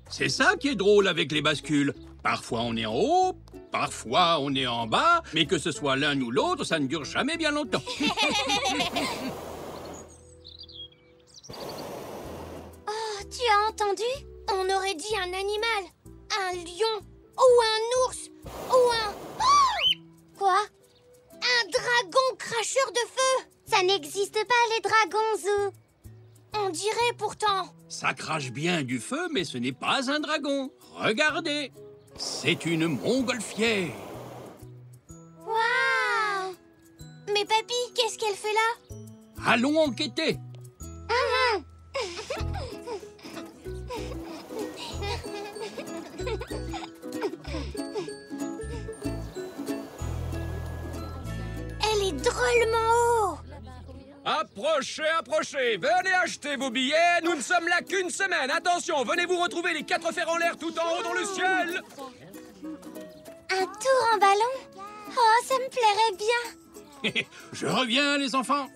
C'est ça qui est drôle avec les bascules. Parfois on est en haut, parfois on est en bas, mais que ce soit l'un ou l'autre, ça ne dure jamais bien longtemps. Oh, tu as entendu? On aurait dit un animal. Un lion, ou un ours, ou un... Oh! Quoi? Un dragon cracheur de feu. Ça n'existe pas, les dragons, Zou. On dirait pourtant. Ça crache bien du feu, mais ce n'est pas un dragon. Regardez, c'est une montgolfière. Waouh! Mais papy, qu'est-ce qu'elle fait là? Allons enquêter. Elle est drôlement haut. Hop, Approchez, approchez. Venez acheter vos billets. Nous ne sommes là qu'une semaine. Attention, venez vous retrouver les 4 fers en l'air tout en haut dans le ciel. Un tour en ballon? Oh, ça me plairait bien. Je reviens, les enfants.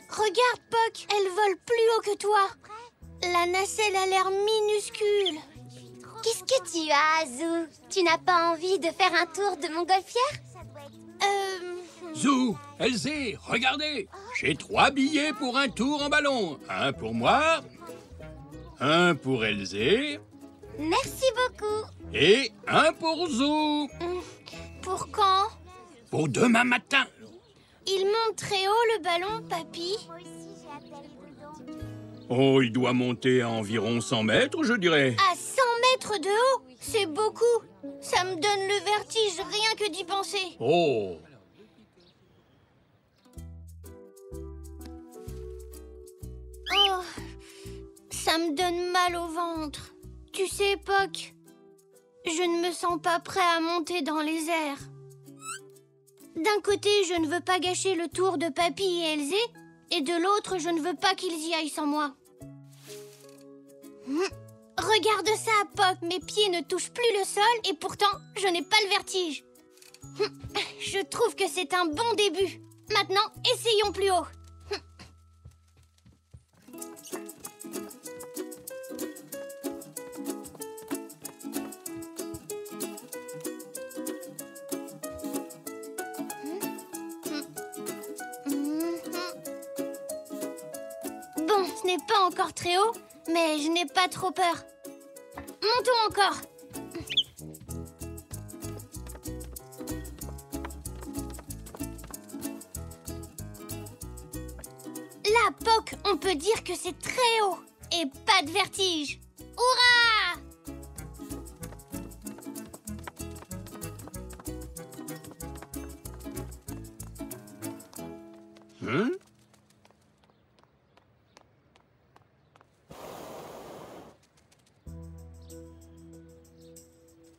Regarde, Puck, elle vole plus haut que toi. La nacelle a l'air minuscule. Qu'est-ce que tu as, Zou? Tu n'as pas envie de faire un tour de montgolfière? Zou, Elzé, regardez. J'ai 3 billets pour un tour en ballon. Un pour moi, un pour Elzé Merci beaucoup. et un pour Zou. Pour quand? Pour demain matin. Il monte très haut, le ballon, papy. Oh, il doit monter à environ 100 mètres, je dirais. À 100 mètres de haut? C'est beaucoup. Ça me donne le vertige, rien que d'y penser. Oh. Oh, ça me donne mal au ventre. Tu sais, Puck, je ne me sens pas prêt à monter dans les airs. D'un côté, je ne veux pas gâcher le tour de Papy et Elzé, et de l'autre, je ne veux pas qu'ils y aillent sans moi. Regarde ça, Puck, mes pieds ne touchent plus le sol, et pourtant, je n'ai pas le vertige. Je trouve que c'est un bon début. Maintenant, essayons plus haut. Bon, ce n'est pas encore très haut, mais je n'ai pas trop peur. Montons encore. Là, Puck, on peut dire que c'est très haut et pas de vertige. Hurrah!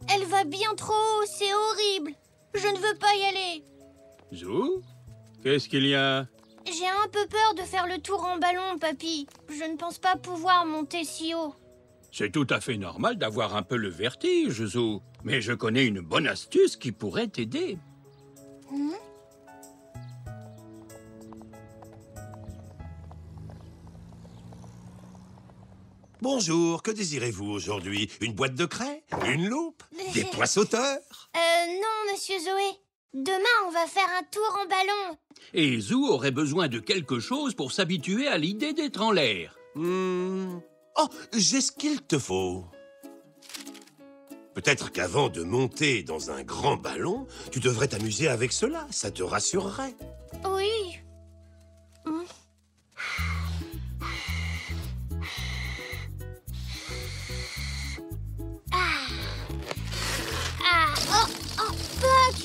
Elle va bien trop haut, c'est horrible. Je ne veux pas y aller. Zou, qu'est-ce qu'il y a? J'ai un peu peur de faire le tour en ballon, papy. Je ne pense pas pouvoir monter si haut. C'est tout à fait normal d'avoir un peu le vertige, Zou. Mais je connais une bonne astuce qui pourrait t'aider. Bonjour, que désirez-vous aujourd'hui? Une boîte de craie? Une loupe? Des pois sauteurs? Non, monsieur Zoé. Demain, on va faire un tour en ballon. Et Zou aurait besoin de quelque chose pour s'habituer à l'idée d'être en l'air. Oh, j'ai ce qu'il te faut. Peut-être qu'avant de monter dans un grand ballon, tu devrais t'amuser avec cela. Ça te rassurerait. Oui. Oh, Puck!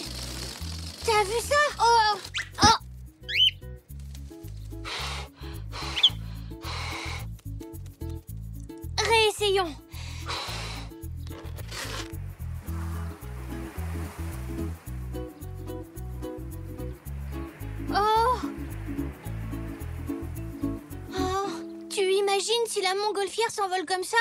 T'as vu ça? Oh! Réessayons. Tu imagines si la montgolfière s'envole comme ça?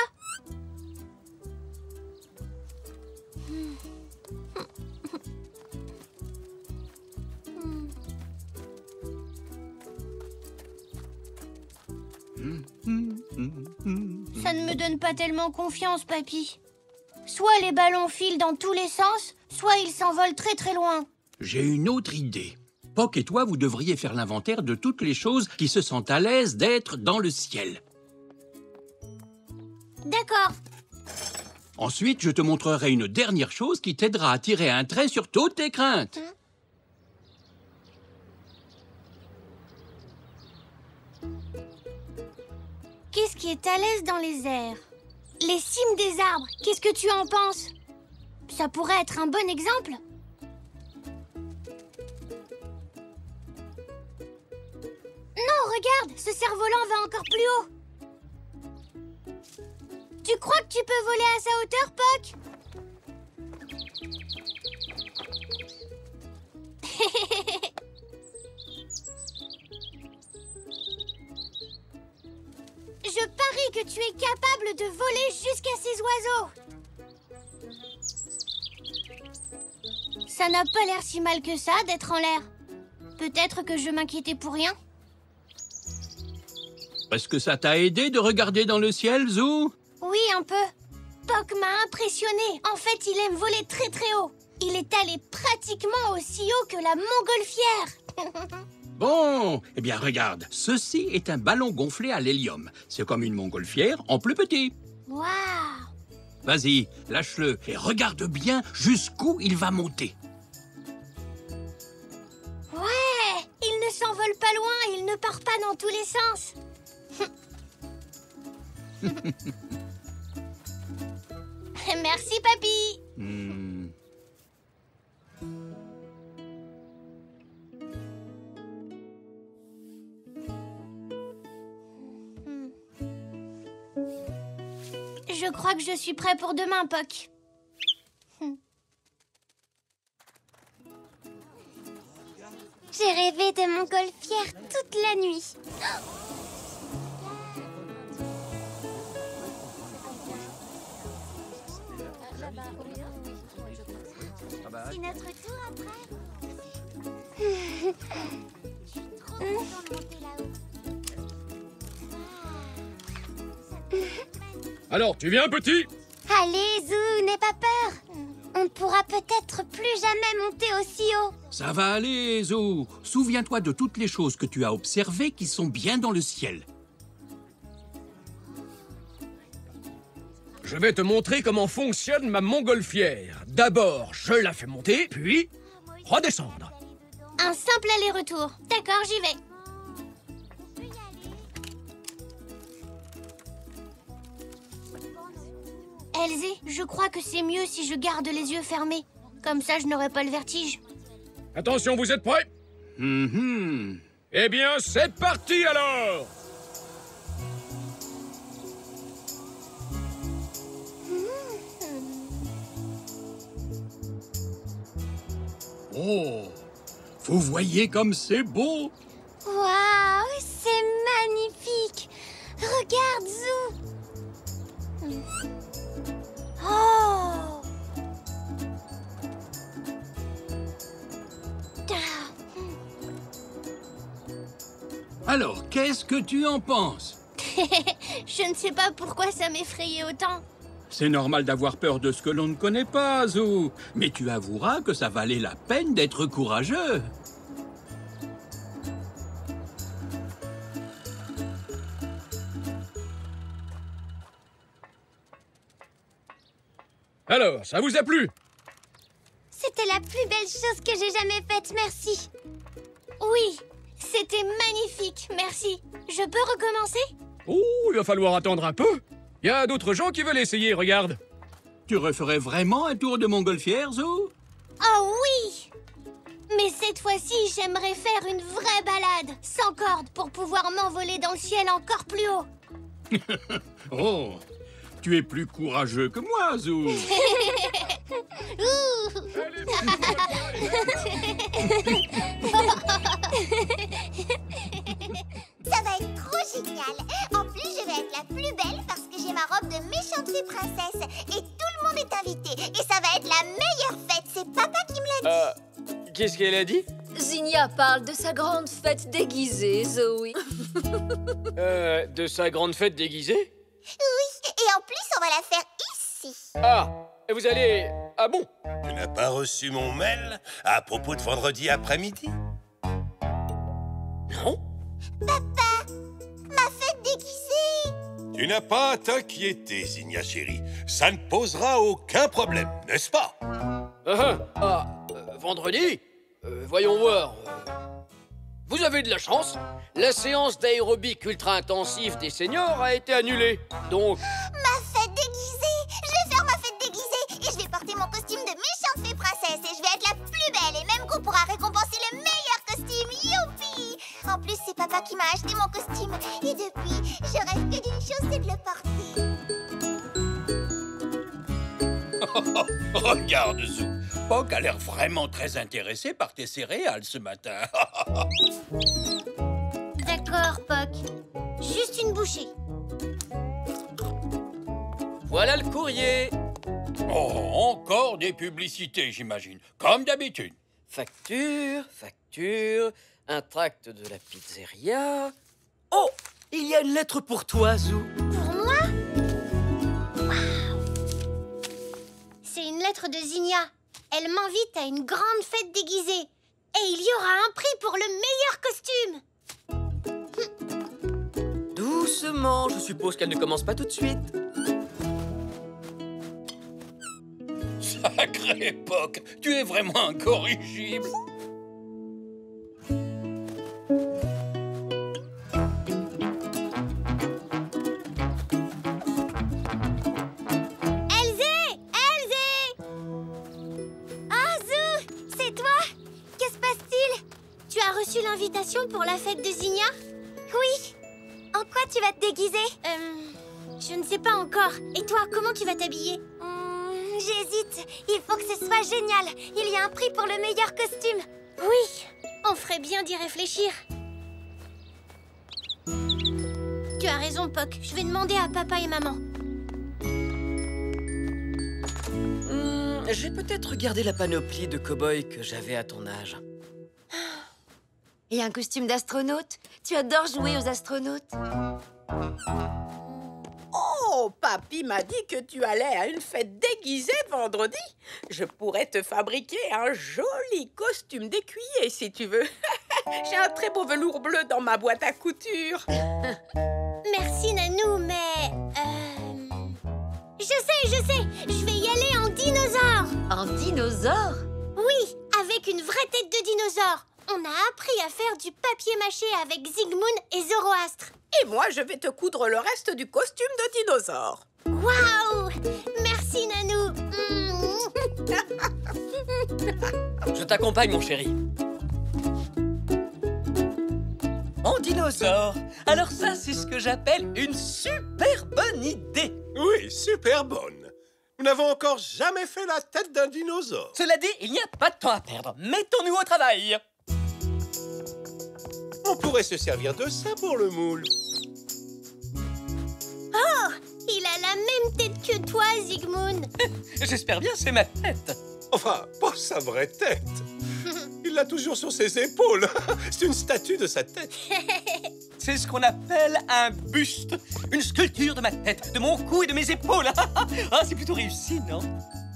Ça ne me donne pas tellement confiance, papy. Soit les ballons filent dans tous les sens, soit ils s'envolent très très loin. J'ai une autre idée. Puck et toi, vous devriez faire l'inventaire de toutes les choses qui se sentent à l'aise d'être dans le ciel. D'accord. Ensuite, je te montrerai une dernière chose qui t'aidera à tirer un trait sur toutes tes craintes. Qu'est-ce qui est à l'aise dans les airs? Les cimes des arbres, qu'est-ce que tu en penses? Ça pourrait être un bon exemple. Non, regarde, ce cerf-volant va encore plus haut. Tu crois que tu peux voler à sa hauteur, Puck? Je parie que tu es capable de voler jusqu'à ces oiseaux. Ça n'a pas l'air si mal que ça d'être en l'air. Peut-être que je m'inquiétais pour rien. Est-ce que ça t'a aidé de regarder dans le ciel, Zou? Oui, un peu. Puck m'a impressionné. En fait, il aime voler très très haut. Il est allé pratiquement aussi haut que la montgolfière. Bon, eh bien regarde, ceci est un ballon gonflé à l'hélium. C'est comme une montgolfière en plus petit. Waouh! Vas-y, lâche-le et regarde bien jusqu'où il va monter. Ouais! Il ne s'envole pas loin, il ne part pas dans tous les sens. Merci, papy. Je crois que je suis prêt pour demain, Puck. J'ai rêvé de montgolfière toute la nuit. C'est notre tour après. Je suis trop contente de monter là-haut. Alors, tu viens, petit? Allez, Zou, n'aie pas peur. On ne pourra peut-être plus jamais monter aussi haut. Ça va aller, Zou. Souviens-toi de toutes les choses que tu as observées qui sont bien dans le ciel. Je vais te montrer comment fonctionne ma montgolfière. D'abord, je la fais monter, puis redescendre. Un simple aller-retour. D'accord, j'y vais. Elsie, je crois que c'est mieux si je garde les yeux fermés. Comme ça, je n'aurai pas le vertige. Attention, vous êtes prêts? Eh bien, c'est parti alors! Oh, vous voyez comme c'est beau? Waouh, c'est magnifique! Regarde, Zou! Oh! Alors, qu'est-ce que tu en penses? Je ne sais pas pourquoi ça m'effrayait autant. C'est normal d'avoir peur de ce que l'on ne connaît pas, Zou. Mais tu avoueras que ça valait la peine d'être courageux. Alors, ça vous a plu? C'était la plus belle chose que j'ai jamais faite, merci. Oui, c'était magnifique, merci. Je peux recommencer? Oh, il va falloir attendre un peu. Il y a d'autres gens qui veulent essayer, regarde. Tu referais vraiment un tour de montgolfière, Zou? Oh oui! Mais cette fois-ci, j'aimerais faire une vraie balade, sans corde, pour pouvoir m'envoler dans le ciel encore plus haut. Oh, tu es plus courageux que moi, Zou. Ça va être trop génial. En plus, je vais être la plus belle parce que j'ai ma robe de méchante fée princesse. Et tout le monde est invité. Et ça va être la meilleure fête. C'est papa qui me l'a dit. Qu'est-ce qu'elle a dit? Zinnia parle de sa grande fête déguisée, Zoé. De sa grande fête déguisée? Oui, et en plus, on va la faire ici. Ah, vous allez... Ah bon? Tu n'as pas reçu mon mail à propos de vendredi après-midi? Non? Papa, ma fête déguisée. Tu n'as pas à t'inquiéter, Zinnia chérie. Ça ne posera aucun problème, n'est-ce pas? Vendredi? Voyons voir. Vous avez de la chance. La séance d'aérobic ultra intensive des seniors a été annulée. Donc... Ma fête déguisée. Je vais faire ma fête déguisée. Et je vais porter mon costume de méchante fée princesse. Et je vais être la plus belle. Et même qu'on pourra récompenser le meilleur costume. Youpi! En plus, c'est papa qui m'a acheté mon costume. Et depuis, je rêve que d'une chose, c'est de le porter. Regarde, Zou. Puck a l'air vraiment très intéressé par tes céréales ce matin. D'accord, Puck. Juste une bouchée. Voilà le courrier. Oh, encore des publicités, j'imagine. Comme d'habitude. Facture, un tract de la pizzeria. Oh, il y a une lettre pour toi, Zou. Pour moi? Waouh! C'est une lettre de Zinnia. Elle m'invite à une grande fête déguisée. Et il y aura un prix pour le meilleur costume. Doucement, je suppose qu'elle ne commence pas tout de suite. Sacrée époque, tu es vraiment incorrigible. L'invitation pour la fête de Zinnia? Oui. En quoi tu vas te déguiser? Je ne sais pas encore. Et toi, comment tu vas t'habiller? J'hésite. Il faut que ce soit génial. Il y a un prix pour le meilleur costume. Oui, on ferait bien d'y réfléchir. Tu as raison, Poc. Je vais demander à papa et maman. J'ai peut-être gardé la panoplie de cow-boy que j'avais à ton âge. Et un costume d'astronaute? Tu adores jouer aux astronautes. Oh, papy m'a dit que tu allais à une fête déguisée vendredi. Je pourrais te fabriquer un joli costume d'écuyer si tu veux. J'ai un très beau velours bleu dans ma boîte à couture. Merci, Nanou, mais... Je sais. Je vais y aller en dinosaure. En dinosaure? Oui, avec une vraie tête de dinosaure. On a appris à faire du papier mâché avec Zygmunt et Zoroastre. Et moi, je vais te coudre le reste du costume de dinosaure. Waouh! Merci, Nanou. Je t'accompagne, mon chéri. En dinosaure. Alors ça, c'est ce que j'appelle une super bonne idée. Oui, super bonne. Nous n'avons encore jamais fait la tête d'un dinosaure. Cela dit, il n'y a pas de temps à perdre. Mettons-nous au travail. On pourrait se servir de ça pour le moule. Oh! Il a la même tête que toi, Zygmunt. J'espère bien, c'est ma tête. Enfin, pas sa vraie tête. Il l'a toujours sur ses épaules. C'est une statue de sa tête. C'est ce qu'on appelle un buste. Une sculpture de ma tête, de mon cou et de mes épaules. Ah, c'est plutôt réussi, non?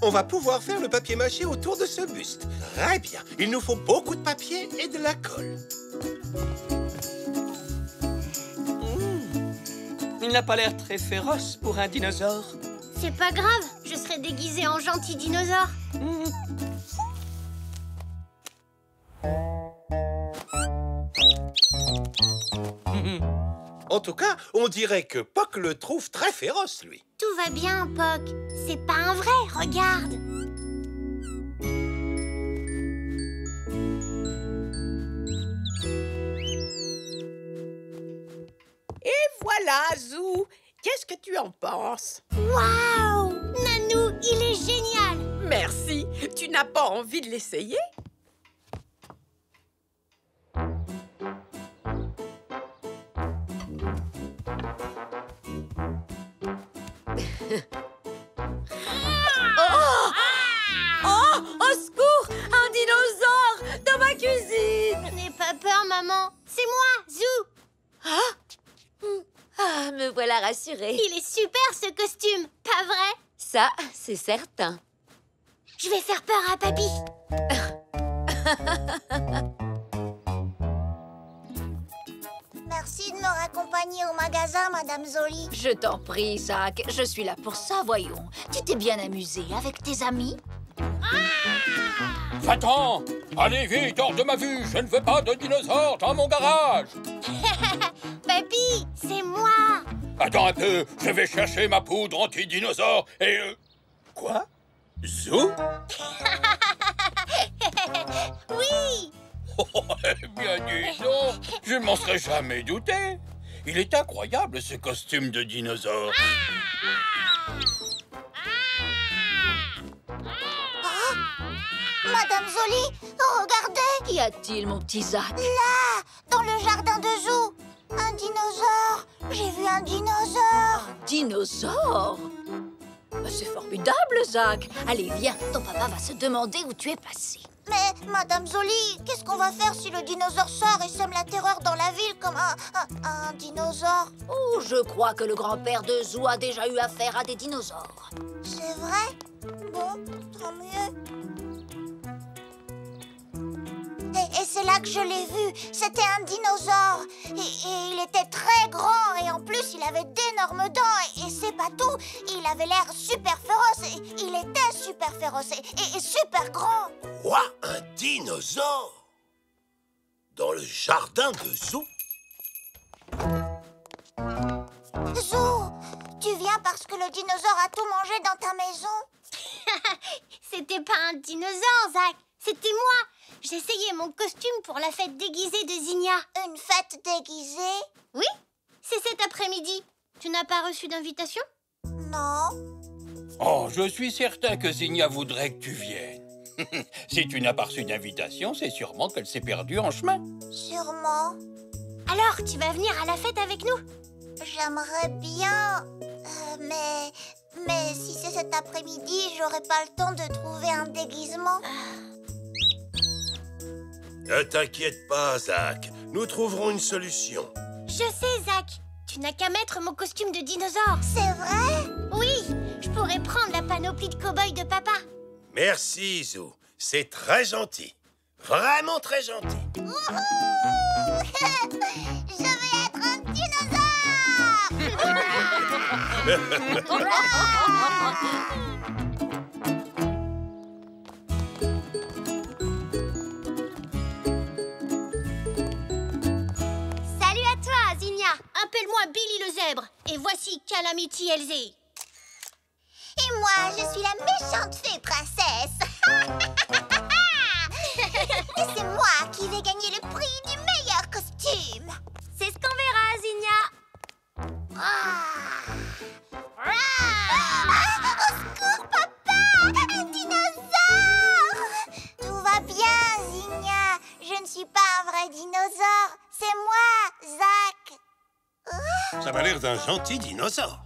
On va pouvoir faire le papier mâché autour de ce buste. Très bien. Il nous faut beaucoup de papier et de la colle. Il n'a pas l'air très féroce pour un dinosaure. C'est pas grave, je serai déguisée en gentil dinosaure. En tout cas, on dirait que Poc le trouve très féroce, lui. Tout va bien, Poc. C'est pas un vrai, regarde. Et voilà, Zou. Qu'est-ce que tu en penses? Waouh! Nanou, il est génial! Merci. Tu n'as pas envie de l'essayer? Oh, au secours! Un dinosaure dans ma cuisine! N'aie pas peur, maman. C'est moi, Zou. Ah, me voilà rassurée. Il est super, ce costume, pas vrai? Ça, c'est certain. Je vais faire peur à papy. Merci de me raccompagner au magasin, Madame Zoli. Je t'en prie, Zach. Je suis là pour ça, voyons. Tu t'es bien amusé avec tes amis? Va-t'en! Allez vite, hors de ma vue! Je ne veux pas de dinosaures dans mon garage! Papy, c'est moi. Attends un peu, je vais chercher ma poudre anti-dinosaure et... Quoi? Zou? Oui. Oh, eh bien, dis donc, je ne m'en serais jamais douté. Il est incroyable, ce costume de dinosaure. Madame Zoli, regardez! Qu'y a-t-il, mon petit Zach? Là, dans le jardin de Zou, un dinosaure. J'ai vu un dinosaure. Un dinosaure? C'est formidable, Zach. Allez, viens, ton papa va se demander où tu es passé. Mais, Madame Zoli, qu'est-ce qu'on va faire si le dinosaure sort et sème la terreur dans la ville comme un dinosaure? Oh, je crois que le grand-père de Zou a déjà eu affaire à des dinosaures. C'est vrai? Bon, tant mieux. Et c'est là que je l'ai vu. C'était un dinosaure. Et il était très grand. Et en plus, il avait d'énormes dents. Et c'est pas tout. Il avait l'air super féroce. Et il était super féroce. Et super grand. Quoi? Un dinosaure? Dans le jardin de Zou? Zou, tu viens parce que le dinosaure a tout mangé dans ta maison? C'était pas un dinosaure, Zach. C'était moi. J'essayais mon costume pour la fête déguisée de Zinnia. Une fête déguisée? Oui, c'est cet après-midi. Tu n'as pas reçu d'invitation? Non. Oh, je suis certain que Zinnia voudrait que tu viennes. Si tu n'as pas reçu d'invitation, c'est sûrement qu'elle s'est perdue en chemin. Sûrement. Alors, tu vas venir à la fête avec nous? J'aimerais bien, mais si c'est cet après-midi, j'aurai pas le temps de trouver un déguisement. Ne t'inquiète pas, Zach. Nous trouverons une solution. Je sais, Zach. Tu n'as qu'à mettre mon costume de dinosaure. C'est vrai? Oui, je pourrais prendre la panoplie de cow-boy de papa. Merci, Zou. C'est très gentil. Vraiment très gentil. Wouhou! Je vais être un dinosaure! Salut à toi, Zinnia. Appelle-moi Billy le zèbre. Et voici Calamity Elzé. Et moi, je suis la méchante fée princesse. Et c'est moi qui vais gagner le prix du meilleur costume. C'est ce qu'on verra, Zinnia. Au secours, papa! Un dinosaure! Tout va bien, Zinnia. Je ne suis pas un vrai dinosaure. C'est moi, Zach. Ça m'a l'air d'un gentil dinosaure.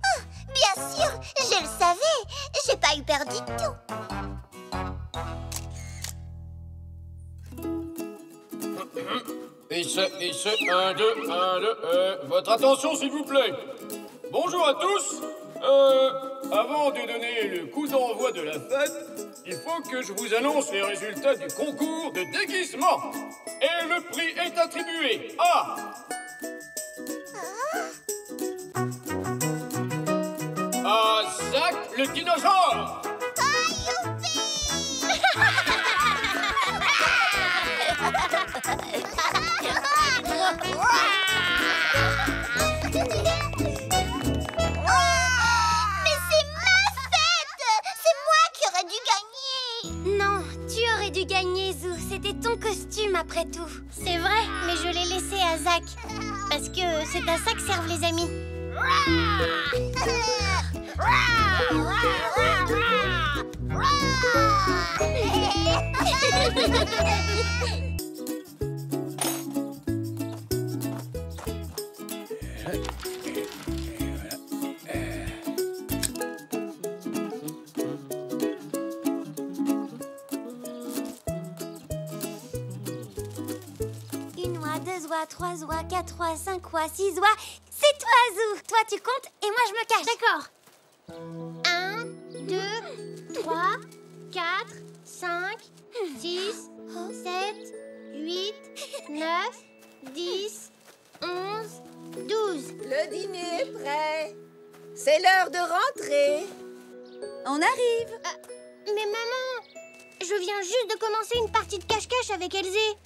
Bien sûr, je le savais. J'ai pas eu peur du tout. Ici, 1, 2, 1, 2, votre attention s'il vous plaît. Bonjour à tous. Avant de donner le coup d'envoi de la fête, il faut que je vous annonce les résultats du concours de déguisement. Et le prix est attribué à... à Zach le dinosaure. Mais c'est ma fête! C'est moi qui aurais dû gagner! Non, tu aurais dû gagner, Zou. C'était ton costume, après tout. C'est vrai, mais je l'ai laissé à Zach. Parce que c'est à ça que servent les amis. Une oie, deux oies, trois oies, quatre oies, cinq oies, six oies. C'est toi, Zou. Toi, tu comptes et moi, je me cache. D'accord. 1, 2, 3, 4, 5, 6, 7, 8, 9, 10, 11, 12. Le dîner est prêt. C'est l'heure de rentrer. On arrive. Mais maman, je viens juste de commencer une partie de cache-cache avec Elzé.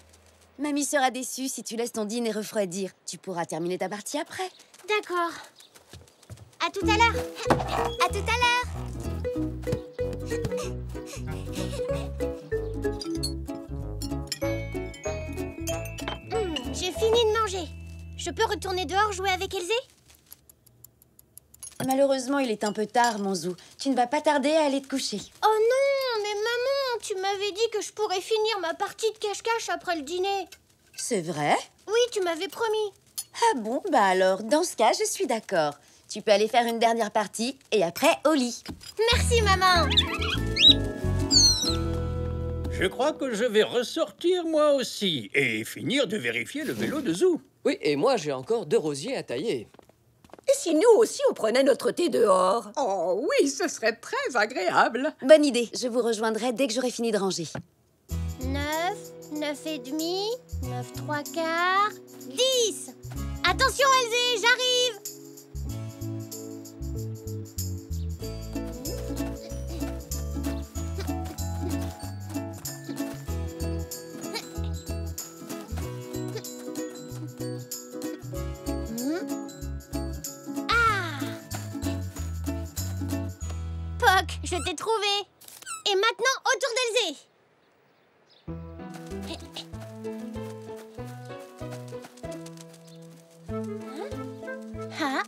Mamie sera déçue si tu laisses ton dîner refroidir. Tu pourras terminer ta partie après. D'accord. À tout à l'heure. À tout à l'heure. J'ai fini de manger. Je peux retourner dehors jouer avec Elzé? Malheureusement, il est un peu tard, mon Zou. Tu ne vas pas tarder à aller te coucher. Oh non, mais maman, tu m'avais dit que je pourrais finir ma partie de cache-cache après le dîner. C'est vrai? Oui, tu m'avais promis. Ah bon, bah alors, dans ce cas, je suis d'accord. Tu peux aller faire une dernière partie et après au lit. Merci, maman. Je crois que je vais ressortir moi aussi et finir de vérifier le vélo de Zou. Oui, et moi j'ai encore 2 rosiers à tailler. Et si nous aussi on prenait notre thé dehors? Oh oui, ce serait très agréable. Bonne idée. Je vous rejoindrai dès que j'aurai fini de ranger. 9, 9 et demi, 9 3 quarts, 10. Attention, Elzé, j'arrive. Poc, je t'ai trouvé. Et maintenant, autour d'Elzé. Hein?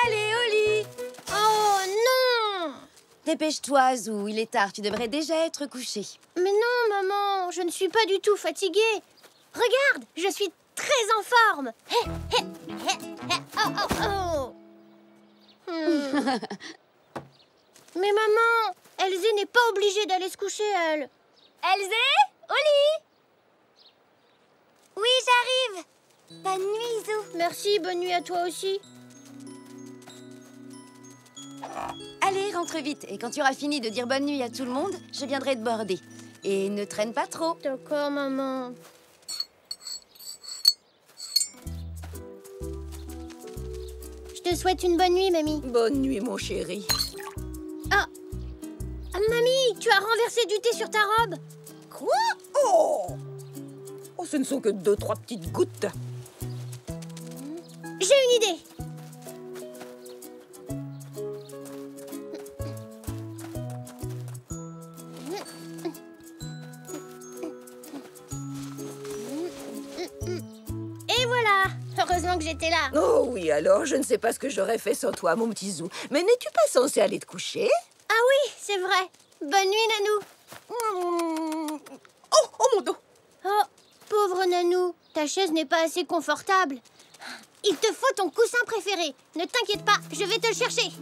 Allez, au lit. Oh non! Dépêche-toi, Zou. Il est tard. Tu devrais déjà être couché. Mais non, maman, je ne suis pas du tout fatiguée. Regarde, je suis très en forme. Oh, oh, oh. Mais maman, Elzé n'est pas obligée d'aller se coucher, elle. Elzé, au lit. Oui, j'arrive. Bonne nuit, Zou. Merci, bonne nuit à toi aussi. Allez, rentre vite. Et quand tu auras fini de dire bonne nuit à tout le monde, je viendrai te border. Et ne traîne pas trop. D'accord, maman. Je te souhaite une bonne nuit, mamie. Bonne nuit, mon chéri. Ah, mamie, tu as renversé du thé sur ta robe. Quoi? Oh, ce ne sont que 2-3 petites gouttes. J'ai une idée. Et voilà. Heureusement que j'étais là. Oh oui, alors, je ne sais pas ce que j'aurais fait sans toi, mon petit Zou. Mais n'es-tu pas censé aller te coucher? Ah oui, c'est vrai. Bonne nuit, Nanou. Oh, mon dos. Oh, pauvre Nanou, ta chaise n'est pas assez confortable. Il te faut ton coussin préféré. Ne t'inquiète pas, je vais te le chercher.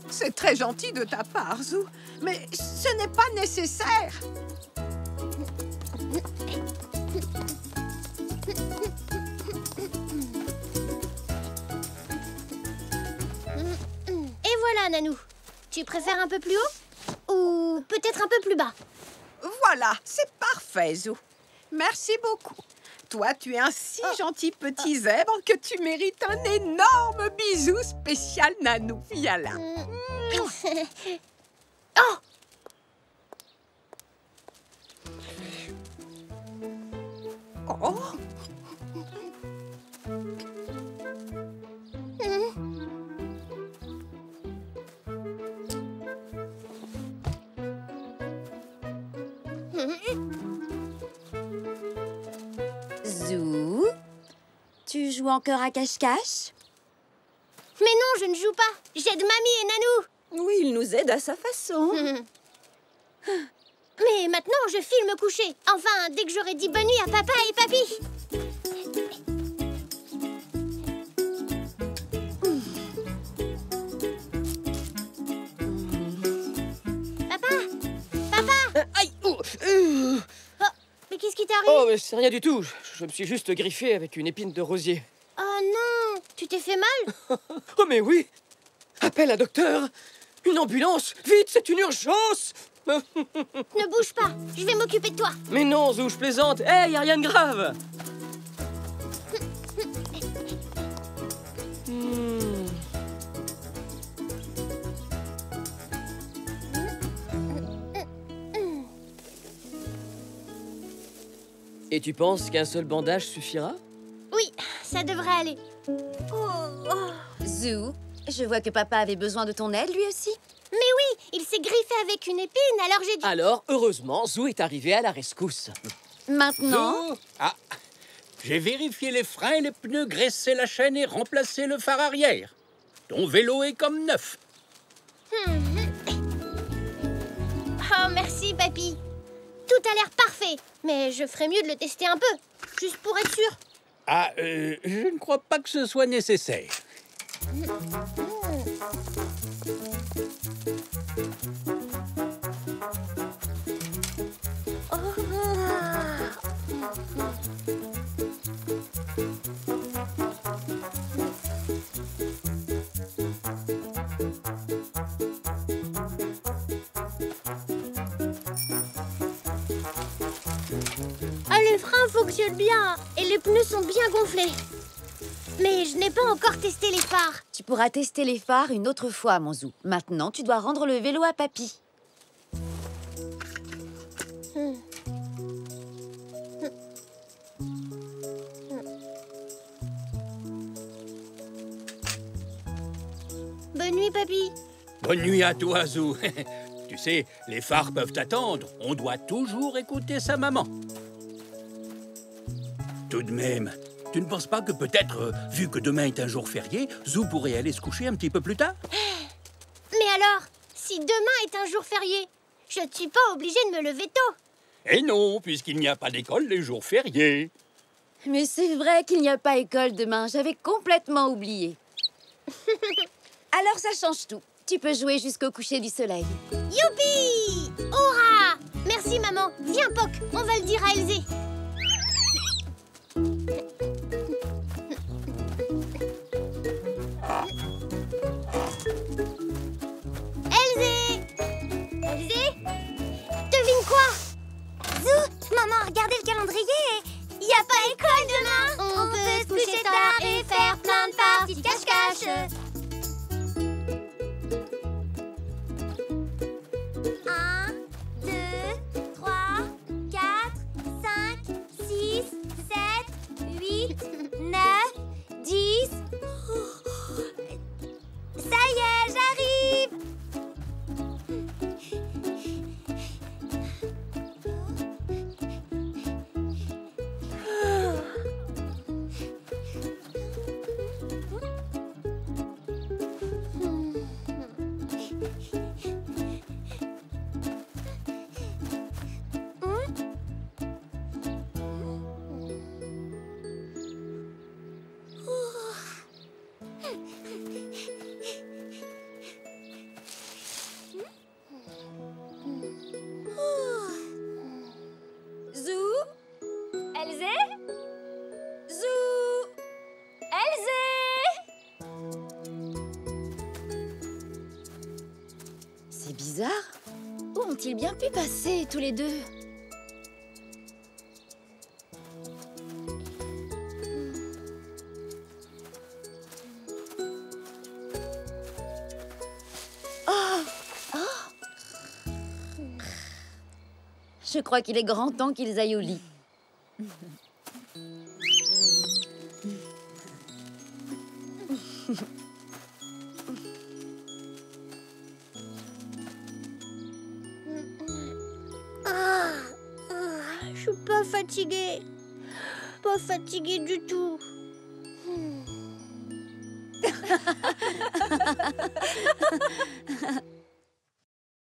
C'est très gentil de ta part, Zou, mais ce n'est pas nécessaire. Et voilà, Nanou. Tu préfères un peu plus haut ou peut-être un peu plus bas? Voilà, c'est parfait, Zou. Merci beaucoup. Toi, tu es un si gentil petit zèbre que tu mérites un énorme bisou spécial, Nanou. Viens là. Oh! Oh! Zou, tu joues encore à cache-cache? Mais non, je ne joue pas. J'aide Mamie et Nanou. Oui, il nous aide à sa façon. Mais maintenant, je file me coucher. Enfin, dès que j'aurai dit bonne nuit à papa et papy. Papa! Papa! Aïe! Oh, mais qu'est-ce qui t'arrive? Oh, mais c'est rien du tout. Je me suis juste griffé avec une épine de rosier. Oh non! Tu t'es fait mal? Oh, mais oui! Appelle un docteur! Une ambulance! Vite, c'est une urgence! Ne bouge pas, je vais m'occuper de toi. Mais non, Zou, je plaisante. Hey, y a rien de grave. Et tu penses qu'un seul bandage suffira? Oui, ça devrait aller. Zou, je vois que papa avait besoin de ton aide, lui aussi. Mais oui, il s'est griffé avec une épine, alors j'ai dit... Alors, heureusement, Zou est arrivé à la rescousse. Maintenant... Zou. Ah, j'ai vérifié les freins et les pneus, graissé la chaîne et remplacé le phare arrière. Ton vélo est comme neuf. Oh, merci, papy. Tout a l'air parfait, mais je ferais mieux de le tester un peu, juste pour être sûr. Ah, je ne crois pas que ce soit nécessaire. Ah, le frein fonctionne bien et les pneus sont bien gonflés. Mais je n'ai pas encore testé les phares. Tu pourras tester les phares une autre fois, mon Zou. Maintenant, tu dois rendre le vélo à papy. Bonne nuit, papy. Bonne nuit à toi, Zou. Tu sais, les phares peuvent attendre. On doit toujours écouter sa maman. Tout de même, tu ne penses pas que peut-être, vu que demain est un jour férié, Zou pourrait aller se coucher un petit peu plus tard? Mais alors, si demain est un jour férié, je ne suis pas obligée de me lever tôt. Eh non, puisqu'il n'y a pas d'école les jours fériés. Mais c'est vrai qu'il n'y a pas école demain. J'avais complètement oublié. Alors ça change tout. Tu peux jouer jusqu'au coucher du soleil. Youpi! Hurrah! Merci, maman. Viens, Poc, on va le dire à Elzé. Elzé! Elzé? Devine quoi? Zou, maman a regardé le calendrier et il n'y a pas école demain. On peut se coucher tard et faire plein de parties de cache-cache. 1, 2, 3, 4, 5, 6, 7, 8, 9, 10. Ça y est, j'arrive. Zou? Elzé? Zou? Elzé? C'est bizarre. Où ont-ils bien pu passer, tous les deux? Je crois qu'il est grand temps qu'ils aillent au lit. Je suis pas fatiguée. Pas fatiguée du tout.